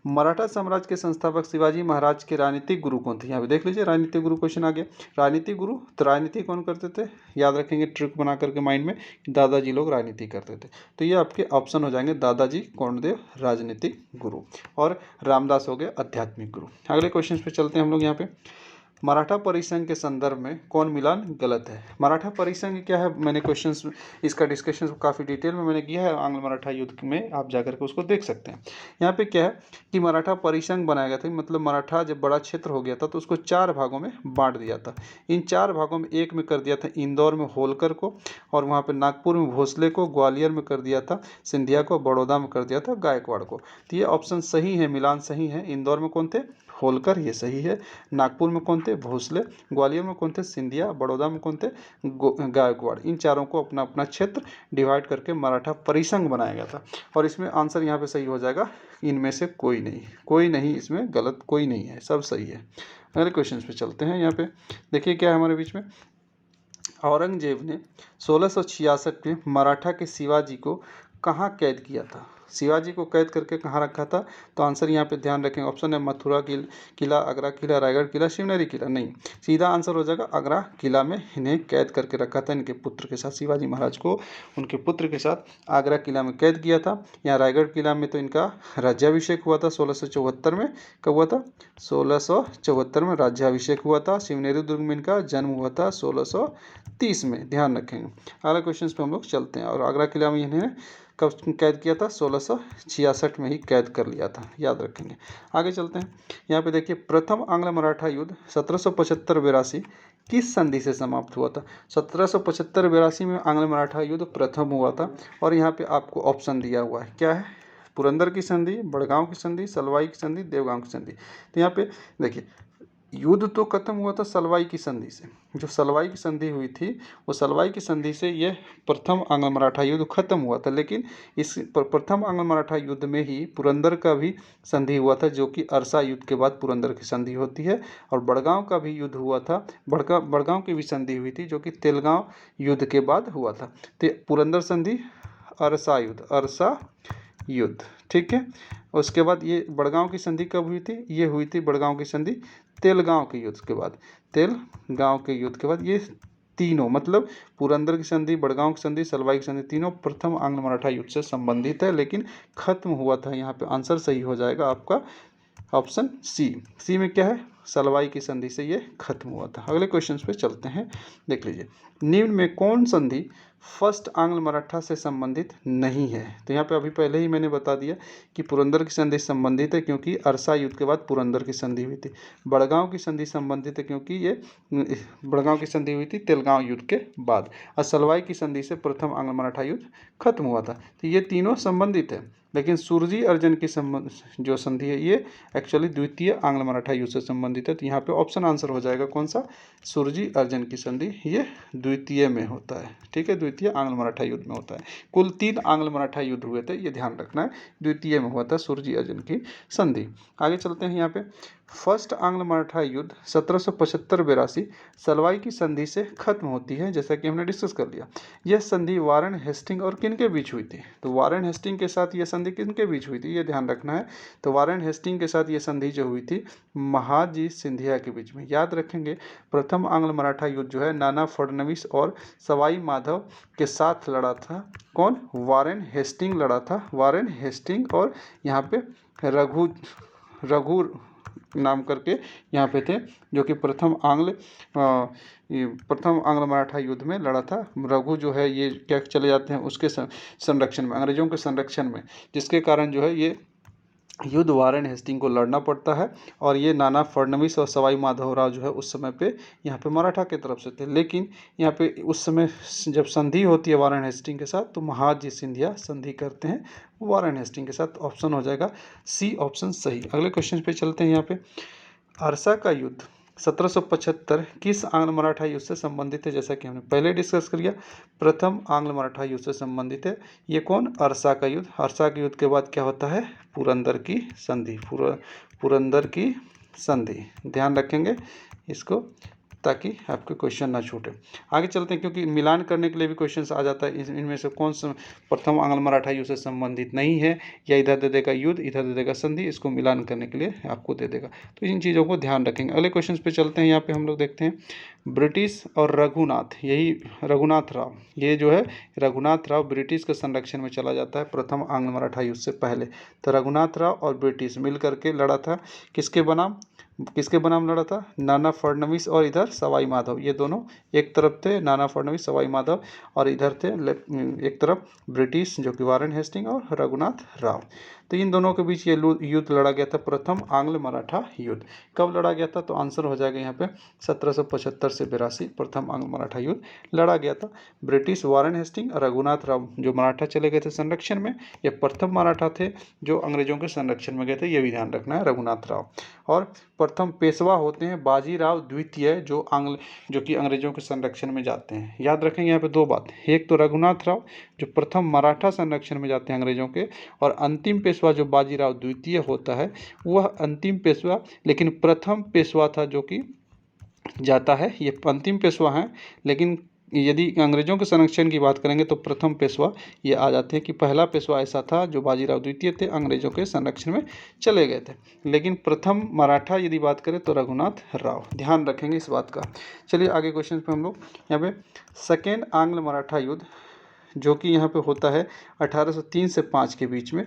मराठा साम्राज्य के संस्थापक शिवाजी महाराज के राजनीतिक गुरु कौन थे? यहाँ पे देख लीजिए, राजनीतिक गुरु क्वेश्चन आ गया। राजनीतिक गुरु, तो राजनीति कौन करते थे? याद रखेंगे ट्रिक बना करके माइंड में, दादाजी लोग राजनीति करते थे। तो ये आपके ऑप्शन हो जाएंगे, दादाजी कोंडदेव राजनीतिक गुरु, और रामदास हो गए आध्यात्मिक गुरु। अगले क्वेश्चन पे चलते हैं हम लोग। यहाँ पे मराठा परिसंघ के संदर्भ में कौन मिलान गलत है? मराठा परिसंघ क्या है, मैंने क्वेश्चंस इसका डिस्कशन काफ़ी डिटेल में मैंने किया है आंग्ल मराठा युद्ध में, आप जाकर के उसको देख सकते हैं। यहाँ पे क्या है कि मराठा परिसंघ बनाया गया था, मतलब मराठा जब बड़ा क्षेत्र हो गया था तो उसको 4 भागों में बांट दिया था। इन 4 भागों में एक में कर दिया था इंदौर में होलकर को, और वहाँ पर नागपुर में भोसले को, ग्वालियर में कर दिया था सिंधिया को, बड़ौदा में कर दिया था गायकवाड़ को। तो ये ऑप्शन सही है, मिलान सही है। इंदौर में कौन थे? होलकर, ये सही है। नागपुर में कौन थे? भोसले। ग्वालियर में कौन थे? सिंधिया। बड़ौदा में कौन थे? गायकवाड़। इन चारों को अपना अपना क्षेत्र डिवाइड करके मराठा परिसंघ बनाया गया था। और इसमें आंसर यहाँ पे सही हो जाएगा, इनमें से कोई नहीं, कोई नहीं इसमें गलत, कोई नहीं है, सब सही है। अगले क्वेश्चन पे चलते हैं। यहाँ पे देखिए क्या है हमारे बीच में, औरंगजेब ने 1666 में मराठा के शिवाजी को कहाँ कैद किया था? शिवाजी को कैद करके कहाँ रखा था? तो आंसर यहाँ पे ध्यान रखें, ऑप्शन है मथुरा किला, आगरा किला, रायगढ़ किला, शिवनेरी किला। नहीं, सीधा आंसर हो जाएगा आगरा किला में इन्हें कैद करके रखा था, इनके पुत्र के साथ। शिवाजी महाराज को उनके पुत्र के साथ आगरा किला में कैद किया था। यहाँ रायगढ़ किला में तो इनका राज्याभिषेक हुआ था 1674 में। कब हुआ था? 1674 में राज्याभिषेक हुआ था। शिवनेरी दुर्ग में इनका जन्म हुआ था 1630 में, ध्यान रखेंगे। अगले क्वेश्चन पे हम लोग चलते हैं। और आगरा किला में इन्हें कब कैद किया था? 1666 में ही कैद कर लिया था, याद रखेंगे। आगे चलते हैं। यहाँ पे देखिए, प्रथम आंग्ल मराठा युद्ध 1775-82 किस संधि से समाप्त हुआ था? 1775-82 में आंग्ल मराठा युद्ध प्रथम हुआ था। और यहाँ पे आपको ऑप्शन दिया हुआ है, क्या है? पुरंदर की संधि, बड़गांव की संधि, सलवाई की संधि, देवगांव की संधि। तो यहाँ पे देखिए, युद्ध तो खत्म हुआ था सलवाई की संधि से। जो सलवाई की संधि हुई थी, वो सलवाई की संधि से ये प्रथम आंग्ल मराठा युद्ध खत्म हुआ था। लेकिन इस प्रथम आंग्ल मराठा युद्ध में ही पुरंदर का भी संधि हुआ था, जो कि अरसा युद्ध के बाद पुरंदर की संधि होती है। और बड़गांव का भी युद्ध हुआ था, बड़गांव की भी संधि हुई थी, जो कि तेलगांव युद्ध के बाद हुआ था। तो पुरंदर संधि, अरसा युद्ध, ठीक है। उसके बाद ये बड़गांव की संधि कब हुई थी? ये हुई थी बड़गांव की संधि तेलगांव के युद्ध के बाद। तेलगांव के युद्ध के बाद ये तीनों, मतलब पुरंदर की संधि, बड़गांव की संधि, सलवाई की संधि, तीनों प्रथम आंग्ल मराठा युद्ध से संबंधित है, लेकिन खत्म हुआ था। यहाँ पे आंसर सही हो जाएगा आपका ऑप्शन सी में क्या है? सलवाई की संधि से ये खत्म हुआ था। अगले क्वेश्चन पे चलते हैं, देख लीजिए। निम्न में कौन संधि फर्स्ट आंग्ल मराठा से संबंधित नहीं है? तो यहाँ पे अभी पहले ही मैंने बता दिया कि पुरंदर की संधि संबंधित है, क्योंकि अरसा युद्ध के बाद पुरंदर की संधि हुई थी। बड़गांव की संधि संबंधित है, क्योंकि ये बड़गांव की संधि हुई थी तेलगांव युद्ध के बाद। और सलवाई की संधि से प्रथम आंग्ल मराठा युद्ध खत्म हुआ था। तो ये तीनों संबंधित है, लेकिन सुरजी अर्जन की जो संधि है, ये एक्चुअली द्वितीय आंग्ल मराठा युद्ध से संबंधित है। तो यहाँ पे ऑप्शन आंसर हो जाएगा कौन सा? सुरजी अर्जन की संधि, ये द्वितीय में होता है, ठीक है, द्वितीय आंग्ल मराठा युद्ध में होता है। कुल 3 आंग्ल मराठा युद्ध हुए थे, ये ध्यान रखना है, द्वितीय में हुआ था सुरजी अर्जन की संधि। आगे चलते हैं। यहाँ पे फर्स्ट आंग्ल मराठा युद्ध 1775-82 सलवाई की संधि से खत्म होती है, जैसा कि हमने डिस्कस कर लिया। यह संधि वारेन हेस्टिंग और किन के बीच हुई थी? तो वारेन हेस्टिंग के साथ यह संधि किनके बीच हुई थी, ये ध्यान रखना है। तो वारेन हेस्टिंग के साथ ये संधि जो हुई थी, महाजी सिंधिया के बीच में। याद रखेंगे, प्रथम आंग्ल मराठा युद्ध जो है नाना फडणवीस और सवाई माधव के साथ लड़ा था। कौन? वारेन हेस्टिंग लड़ा था, वारेन हेस्टिंग। और यहाँ पे रघु नाम करके यहाँ पे थे, जो कि प्रथम आंग्ल मराठा युद्ध में लड़ा था। रघु जो है ये क्या चले जाते हैं उसके संरक्षण में, अंग्रेजों के संरक्षण में, जिसके कारण जो है ये युद्ध वारेन हेस्टिंग को लड़ना पड़ता है। और ये नाना फडणवीस और सवाई माधवराव जो है उस समय पे यहाँ पे मराठा की तरफ से थे। लेकिन यहाँ पे उस समय जब संधि होती है वारेन हेस्टिंग के साथ, तो महाजी सिंधिया संधि करते हैं वारेन हेस्टिंग के साथ। ऑप्शन हो जाएगा सी, ऑप्शन सही। अगले क्वेश्चन पे चलते हैं। यहाँ पे अरसा का युद्ध 1775 किस आंग्ल मराठा युद्ध से संबंधित है? जैसा कि हमने पहले डिस्कस कर लिया, प्रथम आंग्ल मराठा युद्ध से संबंधित है। ये कौन? अरसा का युद्ध। अरसा के युद्ध के बाद क्या होता है? पुरंदर की संधि, पुरंदर की संधि, ध्यान रखेंगे इसको। ताकि आपके क्वेश्चन ना छूटे। आगे चलते हैं, क्योंकि मिलान करने के लिए भी क्वेश्चन आ जाता है, इनमें से कौन सा प्रथम आंग्ल मराठा युद्ध से संबंधित नहीं है, या इधर दे देगा युद्ध, इधर दे देगा संधि, इसको मिलान करने के लिए आपको दे देगा। तो इन चीज़ों को ध्यान रखेंगे। अगले क्वेश्चन पे चलते हैं। यहाँ पे हम लोग देखते हैं ब्रिटिश और रघुनाथ, यही रघुनाथ राव, ये जो है रघुनाथ राव ब्रिटिश के संरक्षण में चला जाता है प्रथम आंग्ल मराठा युद्ध से पहले। तो रघुनाथ राव और ब्रिटिश मिल करके लड़ा था, किसके बनाम लड़ा था? नाना फडणवीस और इधर सवाई माधव, ये दोनों एक तरफ थे, नाना फडणवीस सवाई माधव, और इधर थे एक तरफ ब्रिटिश जो कि वारेन हेस्टिंग और रघुनाथ राव। तो इन दोनों के बीच ये युद्ध लड़ा गया था, प्रथम आंग्ल मराठा युद्ध। कब लड़ा गया था? तो आंसर हो जाएगा यहाँ पे 1775 से 82 प्रथम आंग्ल मराठा युद्ध लड़ा गया था। ब्रिटिश वारेन हेस्टिंग और रघुनाथ राव जो मराठा चले गए थे संरक्षण में, ये प्रथम मराठा थे जो अंग्रेजों के संरक्षण में गए थे, ये भी ध्यान रखना है, रघुनाथ राव। और प्रथम पेशवा होते हैं बाजीराव द्वितीय, जो कि अंग्रेजों के संरक्षण में जाते हैं। याद रखेंगे यहाँ पे दो बात, एक तो रघुनाथ राव जो प्रथम मराठा संरक्षण में जाते हैं अंग्रेजों के, और अंतिम पेशवा जो बाजीराव द्वितीय होता है वह अंतिम पेशवा, लेकिन प्रथम पेशवा था जो कि जाता है, ये अंतिम पेशवा है। लेकिन यदि अंग्रेजों के संरक्षण की बात करेंगे तो प्रथम पेशवा ये आ जाते हैं कि पहला पेशवा ऐसा था जो बाजीराव द्वितीय थे, अंग्रेजों के संरक्षण में चले गए थे। लेकिन प्रथम मराठा यदि बात करें तो रघुनाथ राव, ध्यान रखेंगे इस बात का। चलिए आगे क्वेश्चन पे हम लोग यहाँ पे सेकेंड आंग्ल मराठा युद्ध जो कि यहाँ पे होता है 1803 से 5 के बीच में,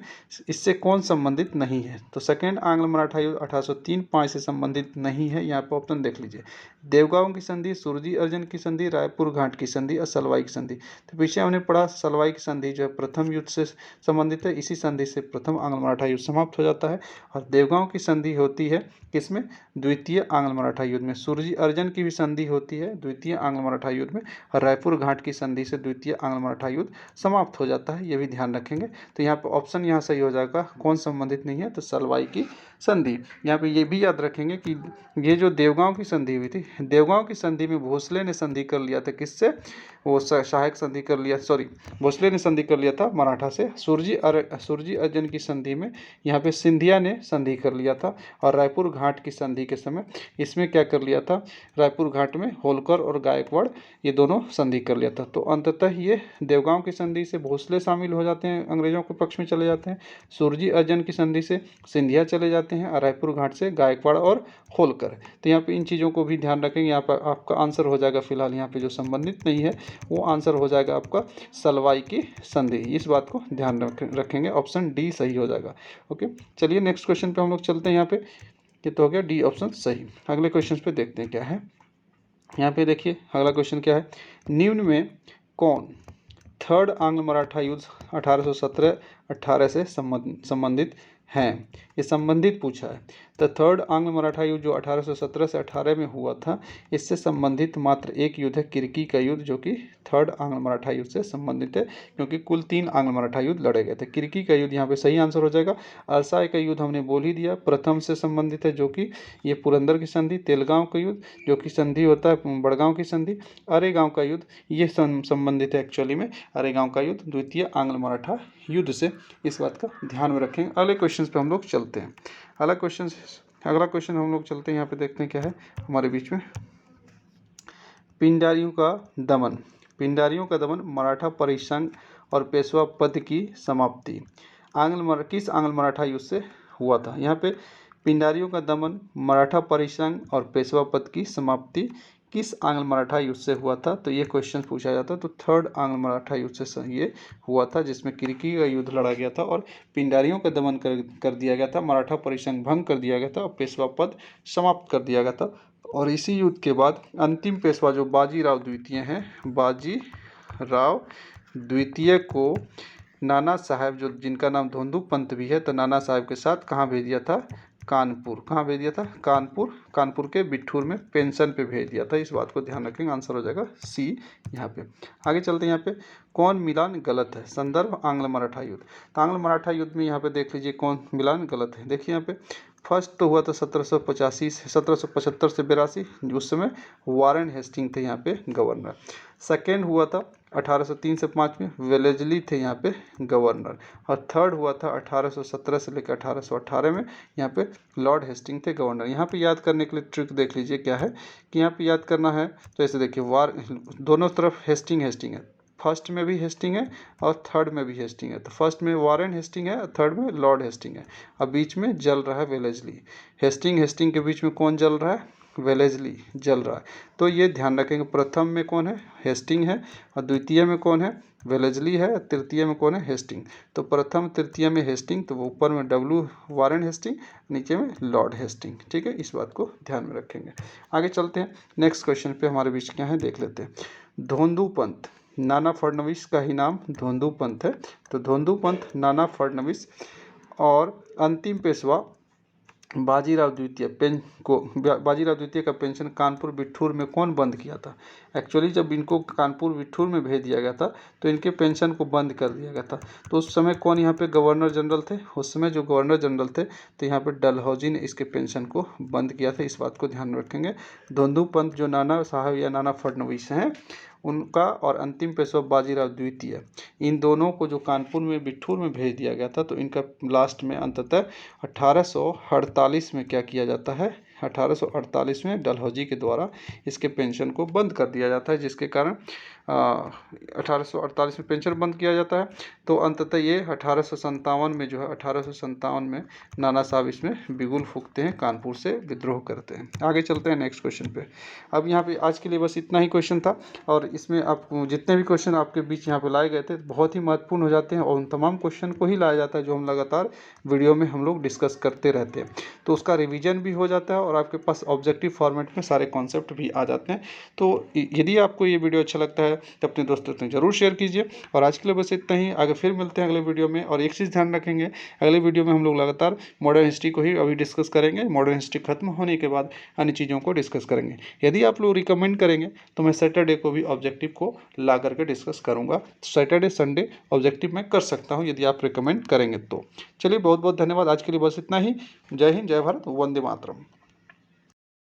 इससे कौन संबंधित नहीं है? तो सेकेंड आंग्ल मराठा युद्ध 1803-5 से संबंधित नहीं है। यहाँ पे ऑप्शन देख लीजिए, देवगांव की संधि, सुरजी अर्जन की संधि, रायपुर घाट की संधि और सलवाई की संधि। तो पीछे हमने पढ़ा सलवाई की संधि जो है प्रथम युद्ध से संबंधित है, इसी संधि से प्रथम आंग्ल मराठा युद्ध समाप्त हो जाता है। और देवगांव की संधि होती है किसमें? द्वितीय आंग्ल मराठा युद्ध में। सुरजी अर्जन की भी संधि होती है द्वितीय आंग्ल मराठा युद्ध में, और रायपुर घाट की संधि से द्वितीय आंग्ल मराठा युद्ध समाप्त हो जाता है, ये भी ध्यान रखेंगे। तो यहाँ पर ऑप्शन यहाँ सही हो जाएगा, कौन संबंधित नहीं है? तो सलवाई की संधि। यहाँ पे ये भी याद रखेंगे कि ये जो देवगांव की संधि हुई थी, देवगांव की संधि में भोसले ने संधि कर लिया था किससे? वो सहायक संधि कर लिया, भोसले ने संधि कर लिया था मराठा से। सुरजी अर्जन की संधि में यहाँ पे सिंधिया ने संधि कर लिया था। और रायपुर घाट की संधि के समय इसमें क्या कर लिया था? रायपुर घाट में होलकर और गायकवाड़ ये दोनों संधि कर लिया था। तो अंततः ये देवगांव की संधि से भोसले शामिल हो जाते हैं, अंग्रेजों के पक्ष में चले जाते हैं। सुरजी अर्जन की संधि से सिंधिया चले जाते हैं, और रायपुर घाट से गायकवाड़ और होलकर। तो यहाँ पे इन चीज़ों को भी ध्यान रखेंगे। यहाँ पर आपका आंसर हो जाएगा, फिलहाल यहाँ पे जो संबंधित नहीं है वो आंसर हो जाएगा आपका सलवाई की संधि। इस बात को ध्यान रखेंगे, ऑप्शन डी सही हो जाएगा। ओके, चलिए नेक्स्ट क्वेश्चन पे हम लोग चलते हैं। यहाँ पे ये तो हो गया डी ऑप्शन सही। अगले क्वेश्चन पे देखते हैं क्या है। यहाँ पे देखिए अगला क्वेश्चन क्या है, निम्न में कौन थर्ड आंग्ल मराठा युद्ध 1817-18 से संबंधित हैं? ये संबंधित पूछा है। तो थर्ड आंग्ल मराठा युद्ध जो 1817 से 18 में हुआ था, इससे संबंधित मात्र एक युद्ध है, किरकी का युद्ध, जो कि थर्ड आंग्ल मराठा युद्ध से संबंधित है, क्योंकि कुल 3 आंग्ल मराठा युद्ध लड़े गए थे। किरकी का युद्ध यहाँ पे सही आंसर हो जाएगा। अलसाय का युद्ध हमने बोल ही दिया, प्रथम से संबंधित है, जो कि ये पुरंदर की संधि। तेलगांव का युद्ध जो कि संधि होता है बड़गांव की संधि। अरेगांव का युद्ध ये संबंधित है एक्चुअली में, अरेगांव का युद्ध द्वितीय आंग्ल मराठा युद्ध से, इस बात का ध्यान में रखेंगे। अगले क्वेश्चन पे हम लोग चलते हैं। अगला क्वेश्चन हम लोग चलते हैं, यहाँ पे देखते हैं क्या है हमारे बीच में। पिंडारियों का दमन, मराठा परिसंघ और पेशवा पद की समाप्ति किस आंग्ल मराठा युद्ध से हुआ था? यहाँ पे पिंडारियों का दमन, मराठा परिसंघ और पेशवा पद की समाप्ति किस आंग्ल मराठा युद्ध से हुआ था? तो ये क्वेश्चन पूछा जाता है। तो थर्ड आंग्ल मराठा युद्ध से ये हुआ था, जिसमें किरकी का युद्ध लड़ा गया था और पिंडारियों का दमन कर दिया गया था, मराठा परिसंघ भंग कर दिया गया था और पेशवा पद समाप्त कर दिया गया था। और इसी युद्ध के बाद अंतिम पेशवा जो बाजीराव द्वितीय हैं, बाजीराव द्वितीय को नाना साहब, जो जिनका नाम धोंदू पंत भी है, तो नाना साहब के साथ कहाँ भेज दिया था? कानपुर। कहाँ भेज दिया था? कानपुर के बिठूर में पेंशन पे भेज दिया था। इस बात को ध्यान रखेंगे, आंसर हो जाएगा सी यहाँ पे। आगे चलते हैं। यहाँ पे कौन मिलान गलत है? संदर्भ आंग्ल मराठा युद्ध। तो आंग्ल मराठा युद्ध में यहाँ पे देख लीजिए कौन मिलान गलत है। देखिए यहाँ पे फर्स्ट तो हुआ था 1775 से 82, उस समय वारेन हेस्टिंग थे यहाँ पे गवर्नर। सेकेंड हुआ था 1803 से 5 में वेलेस्ली थे यहाँ पे गवर्नर। और थर्ड हुआ था 1817 से लेकर 1818 में, यहाँ पे लॉर्ड हेस्टिंग थे गवर्नर। यहाँ पे याद करने के लिए ट्रिक देख लीजिए क्या है कि यहाँ पे याद करना है तो ऐसे देखिए, वार दोनों तरफ हेस्टिंग हेस्टिंग है, फर्स्ट में भी हेस्टिंग है और थर्ड में भी हेस्टिंग है। तो फर्स्ट में वारेन हेस्टिंग है और थर्ड में लॉर्ड हेस्टिंग है। अब बीच में जल रहा है वेलेस्ली। हेस्टिंग हेस्टिंग के बीच में कौन जल रहा है? वेलेस्ली जल रहा है। तो ये ध्यान रखेंगे, प्रथम में कौन है? हेस्टिंग है। और द्वितीय में कौन है? वेलेस्ली है। तृतीय में कौन है? हेस्टिंग। तो प्रथम तृतीय में हेस्टिंग, तो वो ऊपर में डब्ल्यू वारेन हेस्टिंग, नीचे में लॉर्ड हेस्टिंग। ठीक है, इस बात को ध्यान में रखेंगे। आगे चलते हैं, नेक्स्ट क्वेश्चन पे हमारे बीच क्या है देख लेते हैं। धोंदू पंथ, नाना फडणवीस का ही नाम धोंदू पंथ है। तो धोंदू पंथ, नाना फडणवीस और अंतिम पेशवा बाजीराव द्वितीय बाजीराव द्वितीय का पेंशन कानपुर बिठूर में कौन बंद किया था? एक्चुअली जब इनको कानपुर बिठूर में भेज दिया गया था तो इनके पेंशन को बंद कर दिया गया था। तो उस समय कौन यहाँ पे गवर्नर जनरल थे? उस समय जो गवर्नर जनरल थे तो यहाँ पे डलहौजी ने इसके पेंशन को बंद किया था। इस बात को ध्यान में रखेंगे। धोंदू पंथ जो नाना साहब या नाना फडणवीस हैं उनका, और अंतिम पेशवा बाजीराव द्वितीय, इन दोनों को जो कानपुर में बिठूर में भेज दिया गया था तो इनका लास्ट में अंततः 1848 में क्या किया जाता है? 1848 में डलहौजी के द्वारा इसके पेंशन को बंद कर दिया जाता है, जिसके कारण 1848 में पेंशन बंद किया जाता है। तो अंततः ये 1857 में जो है, 1857 में नाना साहब इसमें बिगुल फूंकते हैं, कानपुर से विद्रोह करते हैं। आगे चलते हैं नेक्स्ट क्वेश्चन पे। अब यहाँ पे आज के लिए बस इतना ही क्वेश्चन था, और इसमें आप जितने भी क्वेश्चन आपके बीच यहाँ पे लाए गए थे बहुत ही महत्वपूर्ण हो जाते हैं, और उन तमाम क्वेश्चन को ही लाया जाता है जो हम लगातार वीडियो में हम लोग डिस्कस करते रहते हैं। तो उसका रिवीजन भी हो जाता है और आपके पास ऑब्जेक्टिव फॉर्मेट में सारे कॉन्सेप्ट भी आ जाते हैं। तो यदि आपको ये वीडियो अच्छा लगता है तो अपने दोस्तों से जरूर शेयर कीजिए। और आज के लिए बस इतना ही, आगे फिर मिलते हैं अगले वीडियो में। और एक चीज़ ध्यान रखेंगे, अगले वीडियो में हम लोग लगातार मॉडर्न हिस्ट्री को ही अभी डिस्कस करेंगे। मॉडर्न हिस्ट्री खत्म होने के बाद अन्य चीज़ों को डिस्कस करेंगे। यदि आप लोग रिकमेंड करेंगे तो मैं सैटरडे को भी ऑब्जेक्टिव को ला करके डिस्कस करूँगा। सैटरडे संडे ऑब्जेक्टिव मैं कर सकता हूँ यदि आप रिकमेंड करेंगे तो। चलिए, बहुत बहुत धन्यवाद। आज के लिए बस इतना ही। जय हिंद, जय भारत, वंदे मातरम।